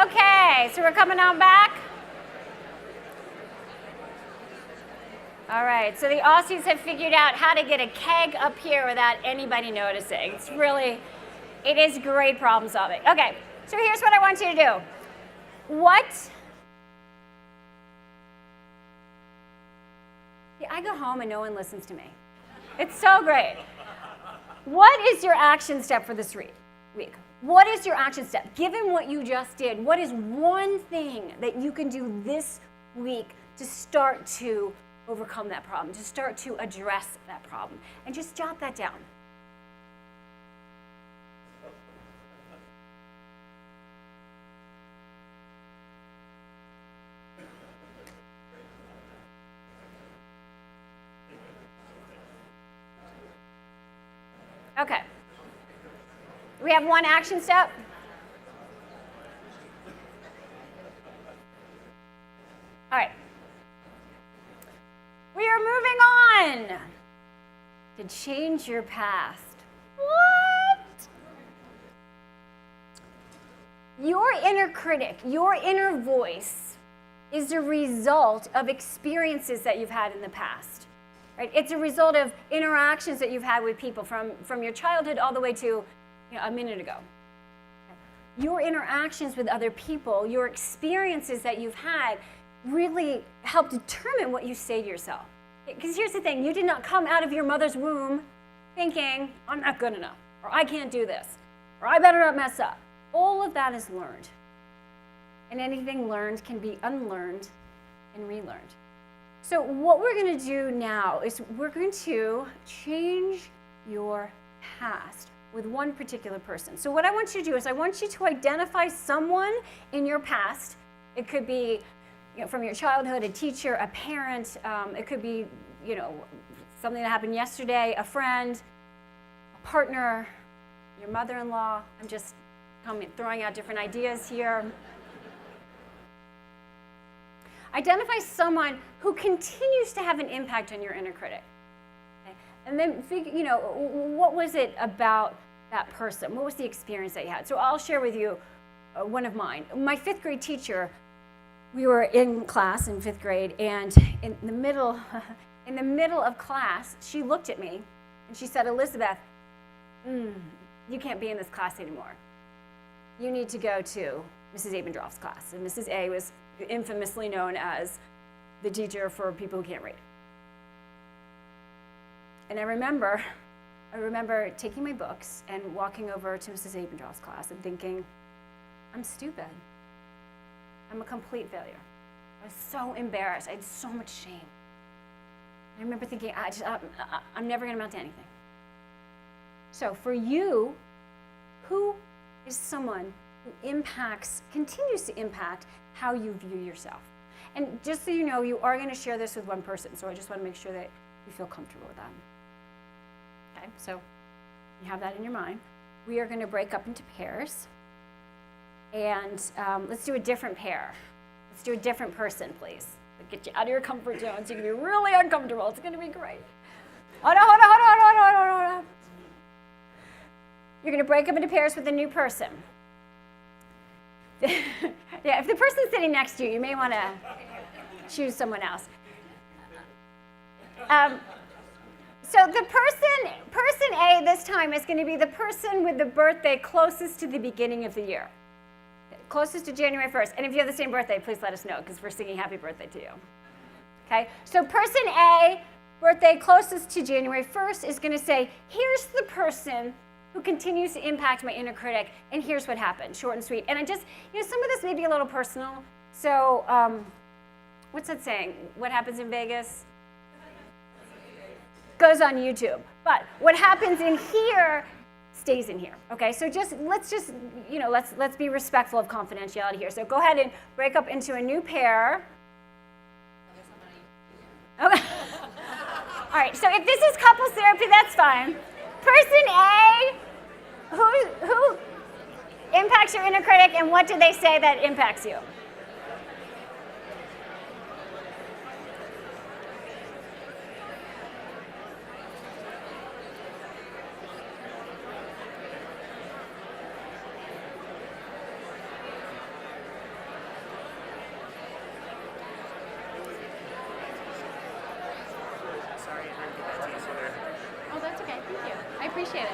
Okay, so we're coming on back. All right, so the Aussies have figured out how to get a keg up here without anybody noticing. It is great problem solving. Okay, so here's what I want you to do. I go home and no one listens to me. It's so great. what is your action step for this week? What is your action step? Given what you just did, what is one thing that you can do this week to start to overcome that problem, to start to address that problem? And just jot that down. Okay. We have one action step. All right. We are moving on to change your past. What? Your inner critic, your inner voice, is a result of experiences that you've had in the past. Right? It's a result of interactions that you've had with people from your childhood all the way to a minute ago. Your interactions with other people, your experiences that you've had really help determine what you say to yourself. Because here's the thing, you did not come out of your mother's womb thinking, I'm not good enough, or I can't do this, or I better not mess up. All of that is learned. And anything learned can be unlearned and relearned. So what we're going to do now is we're going to change your past with one particular person. So what I want you to do is I want you to identify someone in your past. It could be from your childhood, a teacher, a parent. It could be something that happened yesterday, a friend, a partner, your mother-in-law. I'm just throwing out different ideas here. Identify someone who continues to have an impact on your inner critic. Okay? And then figure, what was it about that person? What was the experience that you had? So I'll share with you one of mine. My 5th grade teacher, we were in class in 5th grade, and in the middle of class, she looked at me and she said, Elizabeth, you can't be in this class anymore. You need to go to Mrs. Abendroff's class. And Mrs. A was infamously known as the teacher for people who can't read. And I remember taking my books and walking over to Mrs. Abendroff's class and thinking, I'm stupid. I'm a complete failure. I was so embarrassed. I had so much shame. I remember thinking, I'm never going to amount to anything. So for you, who is someone who continues to impact how you view yourself? And just so you know, you are going to share this with one person, so I just want to make sure that you feel comfortable with that. Okay, so you have that in your mind. We are going to break up into pairs, and let's do a different pair. Let's do a different person, please. Get you out of your comfort zone so you can be really uncomfortable. It's going to be great. Hold on. You're going to break up into pairs with a new person. Yeah, if the person's sitting next to you, you may want to choose someone else. So the person A this time is going to be the person with the birthday closest to the beginning of the year. Closest to January 1st. And if you have the same birthday, please let us know, because we're singing happy birthday to you. Okay, so person A, birthday closest to January 1st, is going to say, here's the person who continues to impact my inner critic, and here's what happened, short and sweet. And I just, some of this may be a little personal. So what's that saying? What happens in Vegas goes on YouTube. But what happens in here stays in here. Okay, so let's be respectful of confidentiality here. So go ahead and break up into a new pair. Okay. All right, so if this is couples therapy, that's fine. Person A, who impacts your inner critic, and what do they say that impacts you? Oh, that's okay. Thank you. I appreciate it.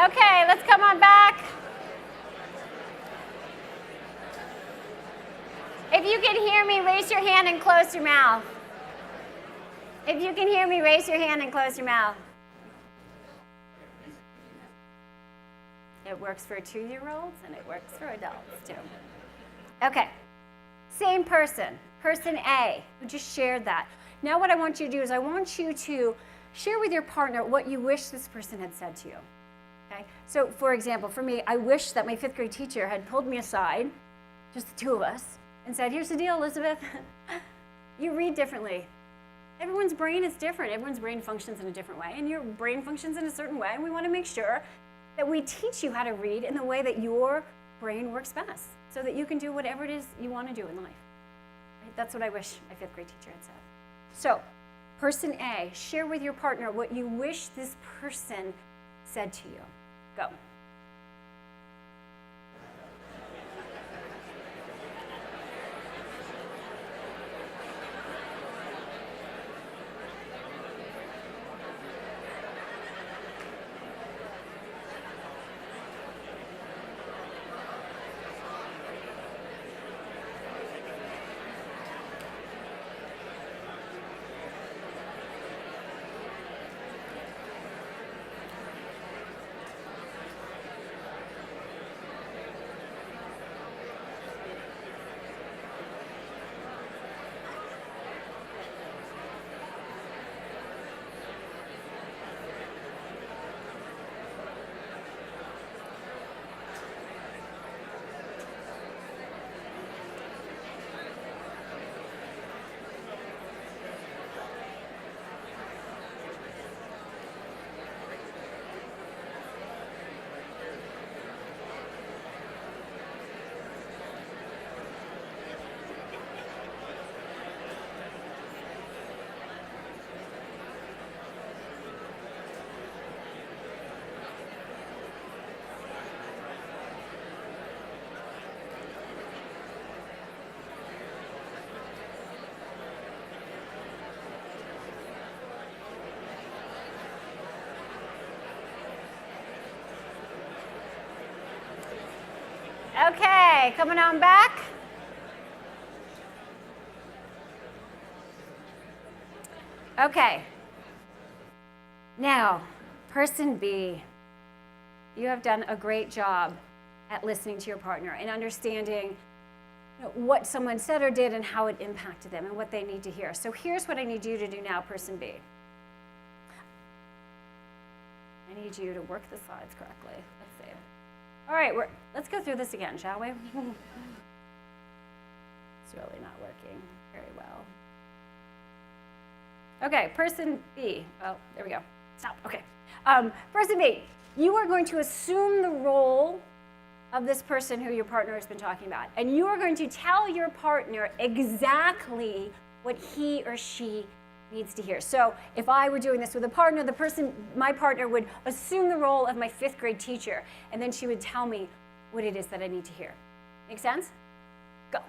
Okay, let's come on back. If you can hear me, raise your hand and close your mouth. If you can hear me, raise your hand and close your mouth. It works for 2-year-olds and it works for adults too. Okay, same person, person A, who just shared that. Now what I want you to do is I want you to share with your partner what you wish this person had said to you. Okay? So for example, for me, I wish that my 5th grade teacher had pulled me aside, just the 2 of us, and said, here's the deal, Elizabeth, you read differently. Everyone's brain is different. Everyone's brain functions in a different way, and your brain functions in a certain way, and we want to make sure that we teach you how to read in the way that your brain works best, so that you can do whatever it is you want to do in life. Right? That's what I wish my 5th grade teacher had said. So, person A, share with your partner what you wish this person said to you. Go. Okay, coming on back. Okay. Now, person B, you have done a great job at listening to your partner and understanding what someone said or did and how it impacted them and what they need to hear. So here's what I need you to do now, person B. I need you to work the slides correctly. Let's see. All right, let's go through this again, shall we? It's really not working very well. Okay, person B. Oh, there we go. Stop. Okay. Person B, you are going to assume the role of this person who your partner has been talking about. And you are going to tell your partner exactly what he or she needs to hear. So if I were doing this with a partner, my partner would assume the role of my 5th grade teacher, and then she would tell me what it is that I need to hear. Make sense? Go.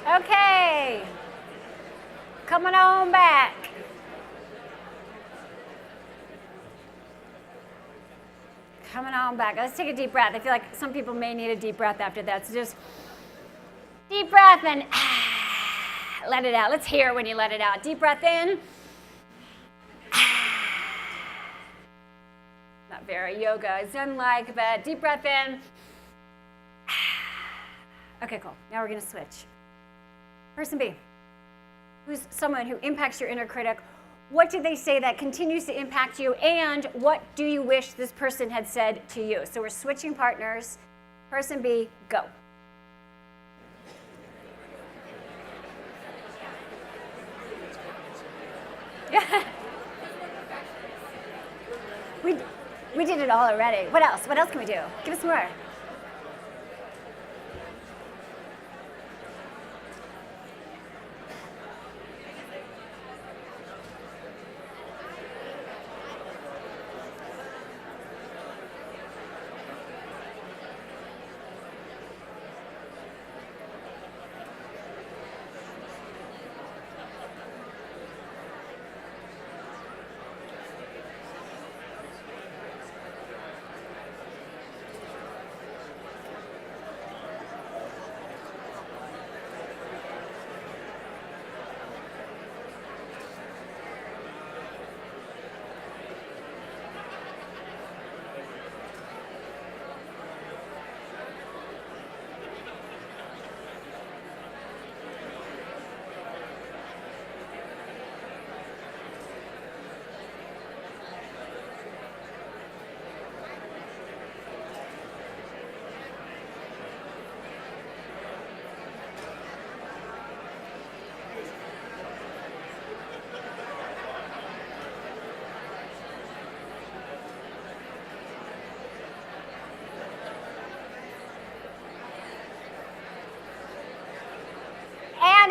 Okay. Coming on back. Coming on back. Let's take a deep breath. I feel like some people may need a deep breath after that. So just deep breath and let it out. Let's hear it when you let it out. Deep breath in. Not very yoga, Zen-like, but deep breath in. Okay, cool. Now we're going to switch. Person B, who's someone who impacts your inner critic. What did they say that continues to impact you, and what do you wish this person had said to you? So we're switching partners. Person B, go. Yeah. We did it all already. What else? What else can we do? Give us more.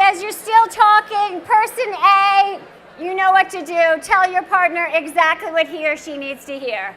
As you're still talking, person A, you know what to do. Tell your partner exactly what he or she needs to hear.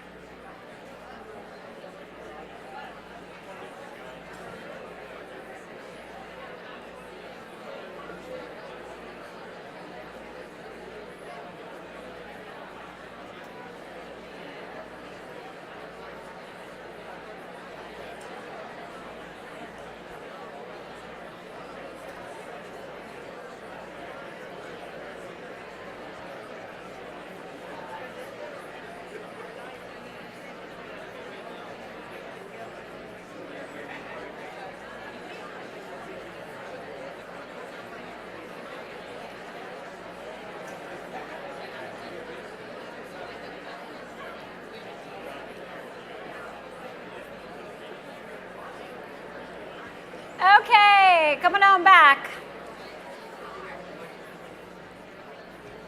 Okay, coming on back.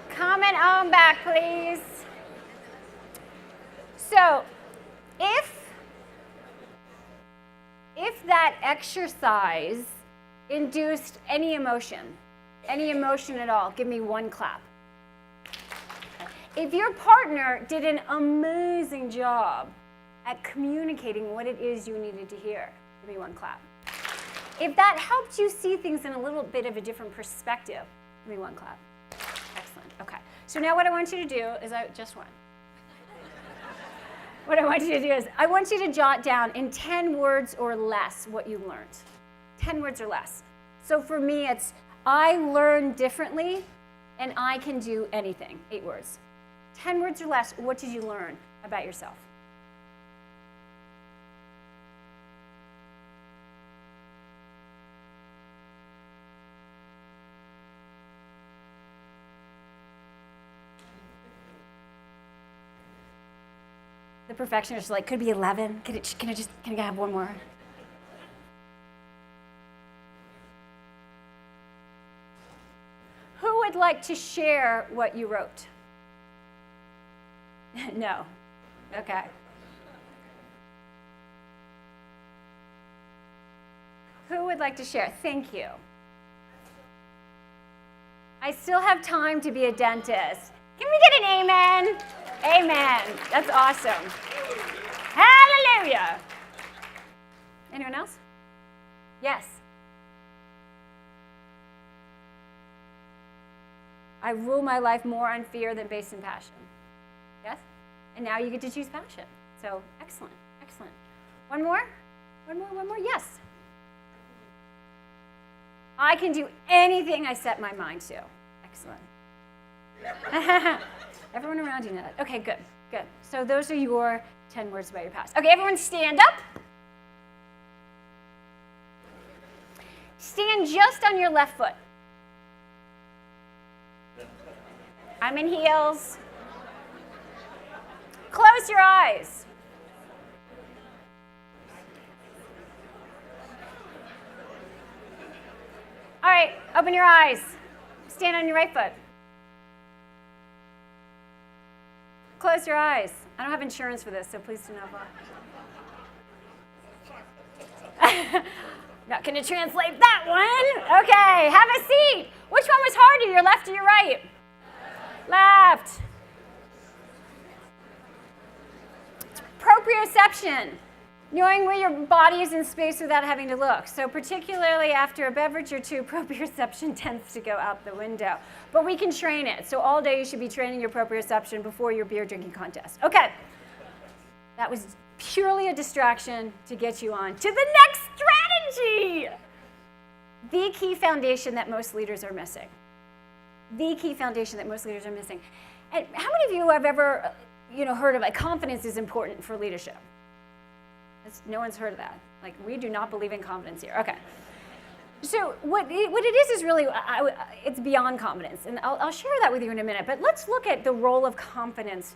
Coming on back, please. So, if that exercise induced any emotion at all, give me one clap. If your partner did an amazing job at communicating what it is you needed to hear, give me one clap. If that helped you see things in a little bit of a different perspective, give me one clap. Excellent. Okay. So now what I want you to do is just one. What I want you to do is I want you to jot down in 10 words or less what you learned. 10 words or less. So for me, it's I learn differently and I can do anything. 8 words. 10 words or less, what did you learn about yourself? The perfectionist is like, could be 11. Can I have one more? Who would like to share what you wrote? No. Okay. Who would like to share? Thank you. I still have time to be a dentist. Can we get an amen? Amen. That's awesome. Hallelujah. Anyone else? Yes. I rule my life more on fear than based in passion. Yes? And now you get to choose passion. So excellent, excellent. One more? One more? Yes. I can do anything I set my mind to. Excellent. Everyone around you know that. Okay, good. So those are your 10 words about your past. Okay, everyone stand up. Stand just on your left foot. I'm in heels. Close your eyes. All right, open your eyes. Stand on your right foot. Close your eyes. I don't have insurance for this, so please do not apply. Not going to translate that one. Okay, have a seat. Which one was harder, your left or your right? Left. Proprioception. Knowing where your body is in space without having to look. So particularly after a beverage or two, proprioception tends to go out the window. But we can train it. So all day you should be training your proprioception before your beer drinking contest. Okay. That was purely a distraction to get you on to the next strategy. The key foundation that most leaders are missing. The key foundation that most leaders are missing. And how many of you have ever heard of like confidence is important for leadership? No one's heard of that. Like, we do not believe in confidence here. Okay. So what it is really, it's beyond confidence. And I'll share that with you in a minute. But let's look at the role of confidence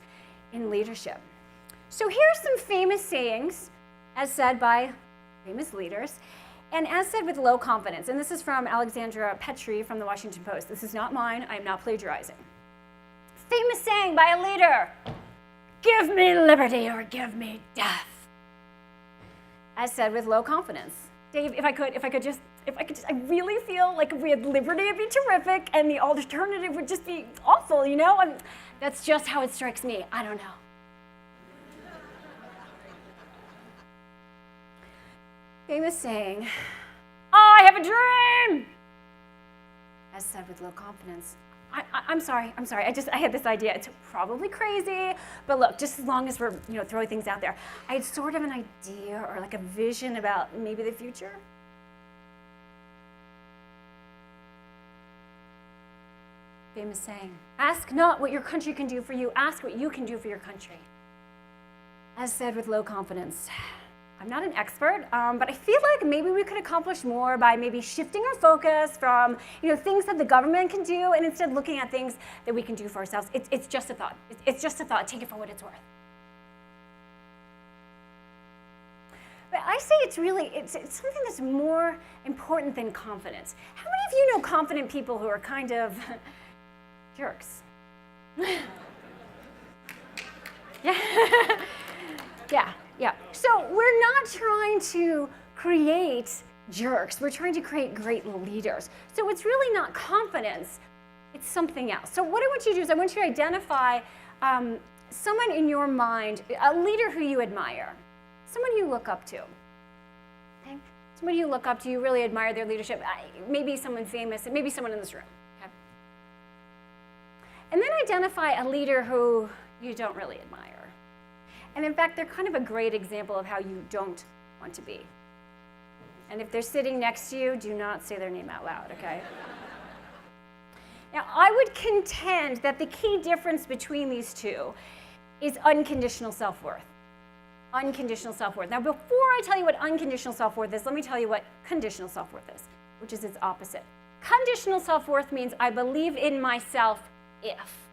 in leadership. So here's some famous sayings, as said by famous leaders, and as said with low confidence. And this is from Alexandra Petrie from the Washington Post. This is not mine. I am not plagiarizing. Famous saying by a leader, "Give me liberty or give me death." As said with low confidence. Dave, if I could just, I really feel like if we had liberty, it'd be terrific, and the alternative would just be awful, that's just how it strikes me. I don't know. Famous saying, "I have a dream," as said with low confidence. I'm sorry. I had this idea. It's probably crazy, but look, just as long as we're, throwing things out there. I had sort of an idea or like a vision about maybe the future. Famous saying, "Ask not what your country can do for you, ask what you can do for your country." As said with low confidence. I'm not an expert, but I feel like maybe we could accomplish more by maybe shifting our focus from things that the government can do and instead looking at things that we can do for ourselves. It's just a thought. It's just a thought. Take it for what it's worth. But I say it's something that's more important than confidence. How many of you know confident people who are kind of jerks? Yeah. So we're not trying to create jerks. We're trying to create great leaders. So it's really not confidence. It's something else. So what I want you to do is I want you to identify someone in your mind, a leader who you admire, someone you look up to. Okay? Somebody you look up to, you really admire their leadership. Maybe someone famous, maybe someone in this room. Okay? And then identify a leader who you don't really admire. And in fact, they're kind of a great example of how you don't want to be. And if they're sitting next to you, do not say their name out loud, okay? Now, I would contend that the key difference between these two is unconditional self-worth. Unconditional self-worth. Now, before I tell you what unconditional self-worth is, let me tell you what conditional self-worth is, which is its opposite. Conditional self-worth means I believe in myself if.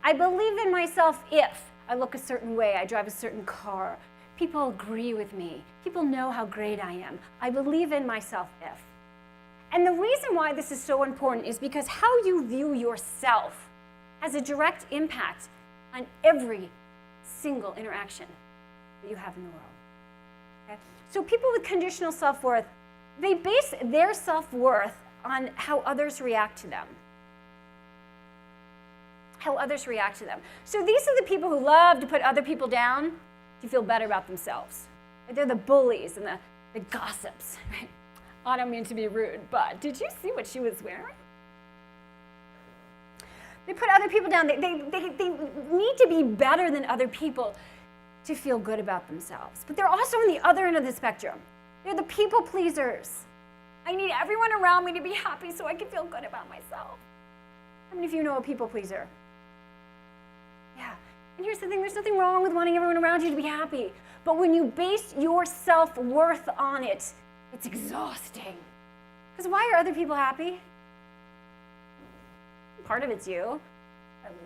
I believe in myself if I look a certain way, I drive a certain car, people agree with me, people know how great I am. I believe in myself if. And the reason why this is so important is because how you view yourself has a direct impact on every single interaction that you have in the world. Okay? So people with conditional self-worth, they base their self-worth on how others react to them. How others react to them. So these are the people who love to put other people down to feel better about themselves. They're the bullies and the gossips. Right? I don't mean to be rude, but did you see what she was wearing? They put other people down. They need to be better than other people to feel good about themselves. But they're also on the other end of the spectrum. They're the people pleasers. I need everyone around me to be happy so I can feel good about myself. How many of you know a people pleaser? Yeah. And here's the thing, there's nothing wrong with wanting everyone around you to be happy. But when you base your self-worth on it, it's exhausting. Because why are other people happy? Part of it's you.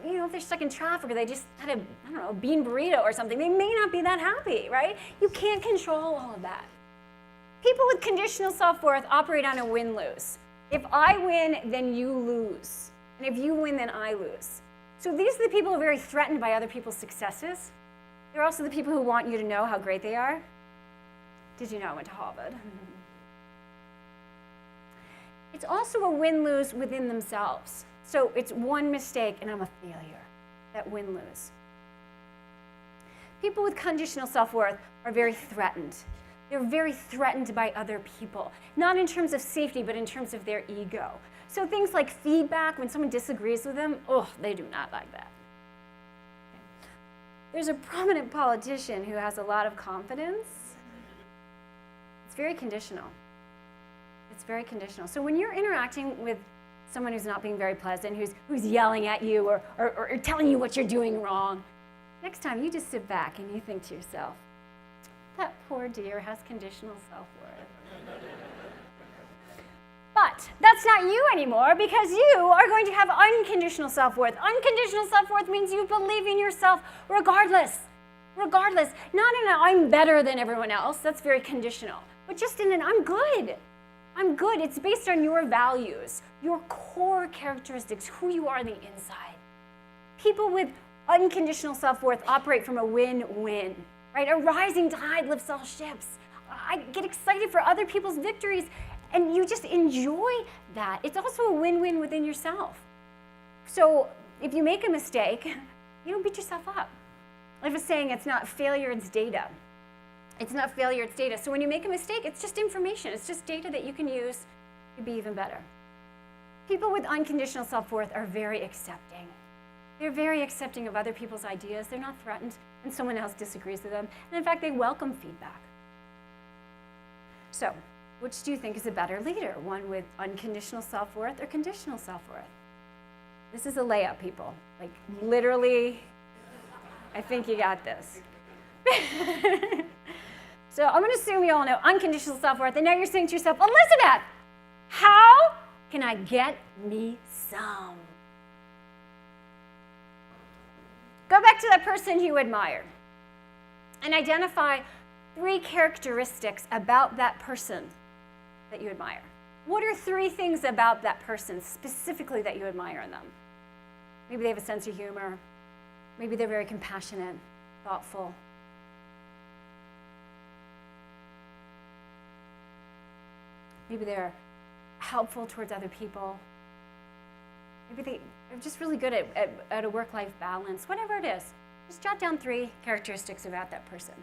You know, if they're stuck in traffic or they just had a, I don't know, a bean burrito or something, they may not be that happy, right? You can't control all of that. People with conditional self-worth operate on a win-lose. If I win, then you lose. And if you win, then I lose. So these are the people who are very threatened by other people's successes. They're also the people who want you to know how great they are. Did you know I went to Harvard? It's also a win-lose within themselves. So it's one mistake and I'm a failure, that win-lose. People with conditional self-worth are very threatened. They're very threatened by other people, not in terms of safety, but in terms of their ego. So things like feedback, when someone disagrees with them, oh, they do not like that. There's a prominent politician who has a lot of confidence. It's very conditional. It's very conditional. So when you're interacting with someone who's not being very pleasant, who's yelling at you or telling you what you're doing wrong, next time you just sit back and you think to yourself, that poor dear has conditional self-worth. But that's not you anymore because you are going to have unconditional self-worth. Unconditional self-worth means you believe in yourself regardless. Regardless. Not in an I'm better than everyone else, that's very conditional, but just in an I'm good. I'm good. It's based on your values, your core characteristics, who you are on the inside. People with unconditional self-worth operate from a win-win, right? A rising tide lifts all ships. I get excited for other people's victories, and you just enjoy that. It's also a win-win within yourself. So if you make a mistake, you don't beat yourself up. I was saying it's not failure, it's data. It's not failure, it's data. So when you make a mistake, it's just information. It's just data that you can use to be even better. People with unconditional self-worth are very accepting. They're very accepting of other people's ideas. They're not threatened when someone else disagrees with them. And in fact, they welcome feedback. So, which do you think is a better leader? One with unconditional self-worth or conditional self-worth? This is a layup, people. Like, literally, I think you got this. So I'm going to assume you all know unconditional self-worth, and now you're saying to yourself, Elizabeth, how can I get me some? Go back to that person you admire and identify 3 characteristics about that person that you admire. What are 3 things about that person specifically that you admire in them? Maybe they have a sense of humor. Maybe they're very compassionate, thoughtful. Maybe they're helpful towards other people. Maybe they are just really good at a work-life balance. Whatever it is, just jot down 3 characteristics about that person.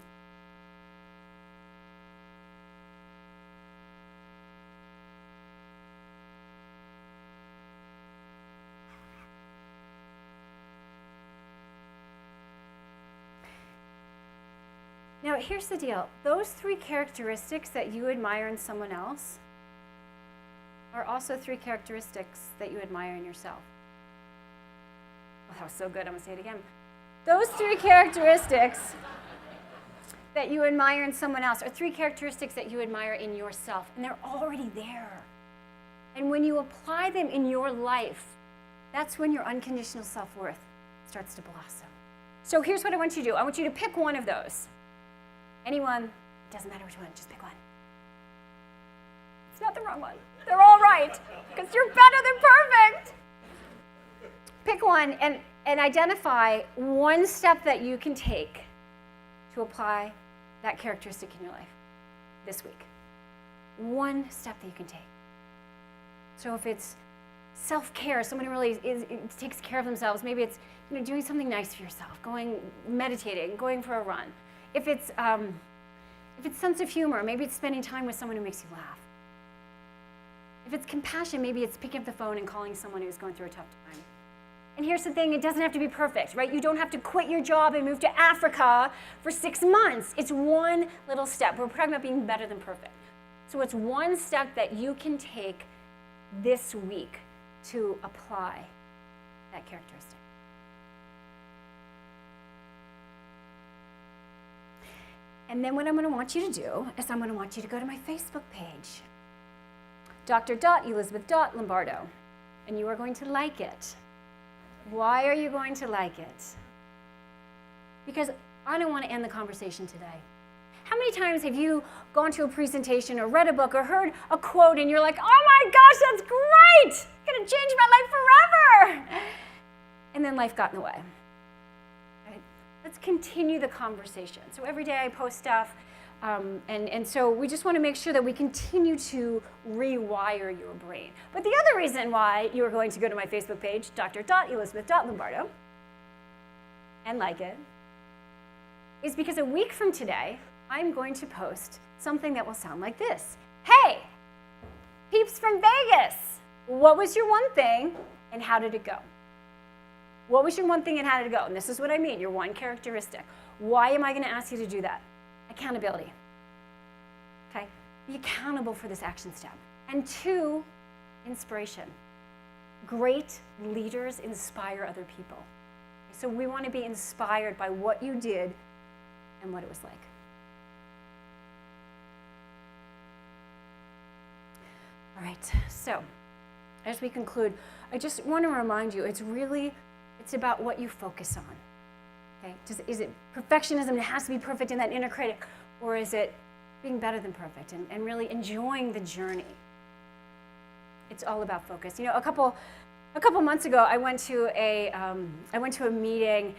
Now, here's the deal. Those 3 characteristics that you admire in someone else are also 3 characteristics that you admire in yourself. Oh, that was so good. I'm going to say it again. Those 3 characteristics that you admire in someone else are 3 characteristics that you admire in yourself, and they're already there. And when you apply them in your life, that's when your unconditional self-worth starts to blossom. So here's what I want you to do. I want you to pick one of those. Anyone, it doesn't matter which one, just pick one. It's not the wrong one. They're all right, because you're better than perfect. Pick one and identify one step that you can take to apply that characteristic in your life this week. One step that you can take. So if it's self-care, someone who really takes care of themselves, maybe it's doing something nice for yourself, meditating, going for a run. If it's sense of humor, maybe it's spending time with someone who makes you laugh. If it's compassion, maybe it's picking up the phone and calling someone who's going through a tough time. And here's the thing, it doesn't have to be perfect, right? You don't have to quit your job and move to Africa for 6 months. It's one little step. We're talking about being better than perfect. So it's one step that you can take this week to apply that characteristic. And then what I'm going to want you to do is I'm going to want you to go to my Facebook page, Dr.Elizabeth.Lombardo, and you are going to like it. Why are you going to like it? Because I don't want to end the conversation today. How many times have you gone to a presentation or read a book or heard a quote and you're like, oh my gosh, that's great! It's going to change my life forever! And then life got in the way. Right? Let's continue the conversation. So every day I post stuff, and so we just want to make sure that we continue to rewire your brain. But the other reason why you are going to go to my Facebook page, Dr.Elizabeth.Lombardo, and like it, is because a week from today, I'm going to post something that will sound like this. Hey, peeps from Vegas, what was your one thing and how did it go? What was your one thing and how did it go? And this is what I mean, your one characteristic. Why am I going to ask you to do that? Accountability. Okay? Be accountable for this action step. And 2, inspiration. Great leaders inspire other people. So we want to be inspired by what you did and what it was like. All right, so as we conclude, I just want to remind you, it's about what you focus on. Okay? Is it perfectionism that has to be perfect in that inner critic, or is it being better than perfect and really enjoying the journey? It's all about focus. You know, a couple months ago, I went to a meeting,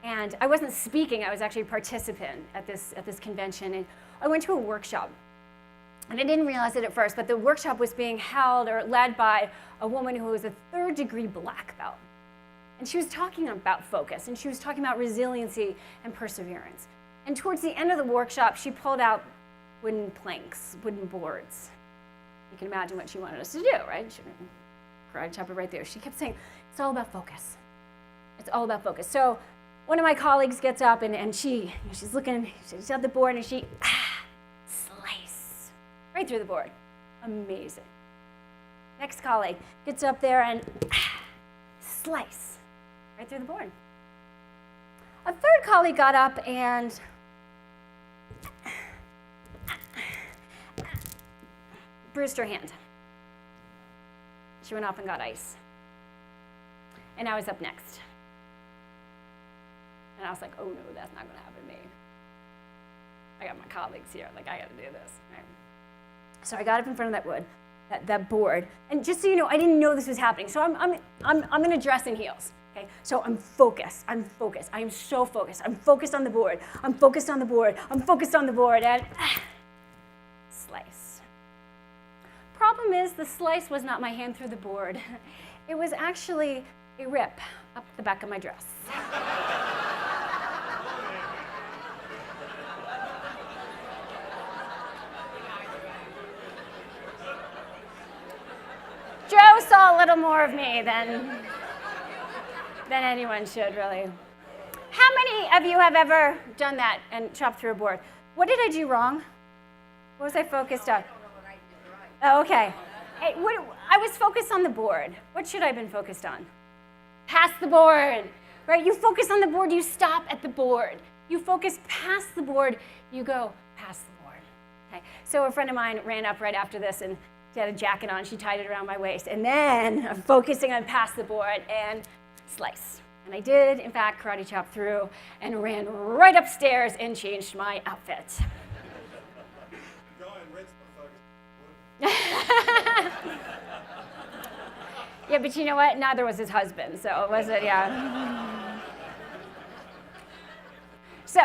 and I wasn't speaking. I was actually a participant at this convention, and I went to a workshop. And I didn't realize it at first, but the workshop was being held or led by a woman who was a 3rd-degree black belt. And she was talking about focus, and she was talking about resiliency and perseverance. And towards the end of the workshop, she pulled out wooden planks, wooden boards. You can imagine what she wanted us to do, right? Karate chopper right there. She kept saying, it's all about focus. It's all about focus. So one of my colleagues gets up, and she's looking, she's at the board, and she slice right through the board. Amazing. Next colleague gets up there and slice right through the board. A 3rd colleague got up and bruised her hand. She went off and got ice. And I was up next. And I was like, oh no, that's not going to happen to me. I got my colleagues here, like I got to do this. Right? So I got up in front of that board, and just so you know, I didn't know this was happening. So I'm in a dress and heels. Okay, so I'm focused. I am so focused. I'm focused on the board. I'm focused on the board, and slice. Problem is, the slice was not my hand through the board. It was actually a rip up the back of my dress. Joe saw a little more of me than anyone should, really. How many of you have ever done that and chopped through a board? What did I do wrong? What was I focused on? Oh, okay. Hey, I was focused on the board. What should I have been focused on? Past the board, right? You focus on the board, you stop at the board. You focus past the board, you go past the board. Okay. So a friend of mine ran up right after this, and she had a jacket on. She tied it around my waist. And then I'm focusing on past the board and slice. And I did, in fact, karate chop through and ran right upstairs and changed my outfit. Yeah, but you know what? Neither was his husband, so it wasn't, yeah. So,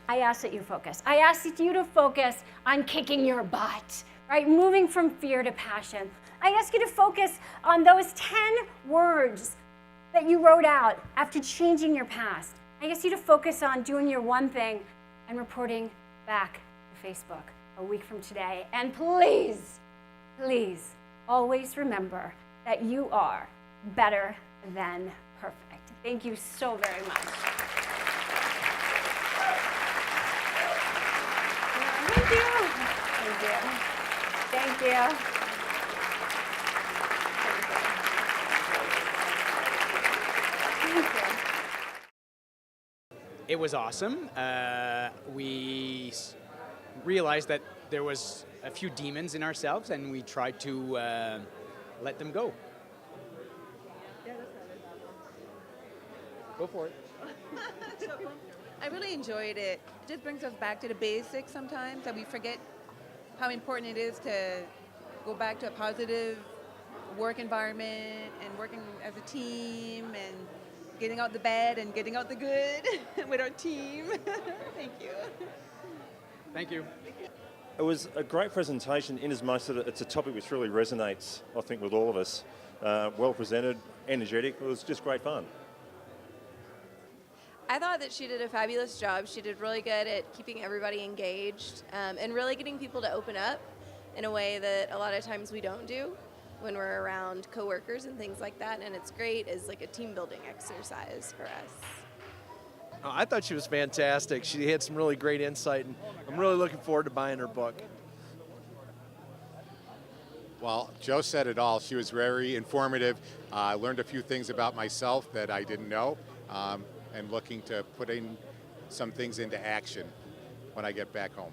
I asked that you focus. I asked you to focus on kicking your butt, right? Moving from fear to passion. I ask you to focus on those 10 words that you wrote out after changing your past. I ask you to focus on doing your one thing and reporting back to Facebook a week from today. And please, please, always remember that you are better than perfect. Thank you so very much. Thank you. Thank you. Thank you. It was awesome. We realized that there was a few demons in ourselves, and we tried to let them go. Go for it. I really enjoyed it. It just brings us back to the basics sometimes, that we forget how important it is to go back to a positive work environment and working as a team and getting out the bad and getting out the good with our team. Thank you. Thank you. It was a great presentation in as much that it's a topic which really resonates, I think, with all of us. Well presented, energetic. It was just great fun. I thought that she did a fabulous job. She did really good at keeping everybody engaged and really getting people to open up in a way that a lot of times we don't do when we're around coworkers and things like that. And it's great as like a team building exercise for us. I thought she was fantastic. She had some really great insight, and I'm really looking forward to buying her book. Well, Joe said it all. She was very informative. I learned a few things about myself that I didn't know, and looking to put in some things into action when I get back home.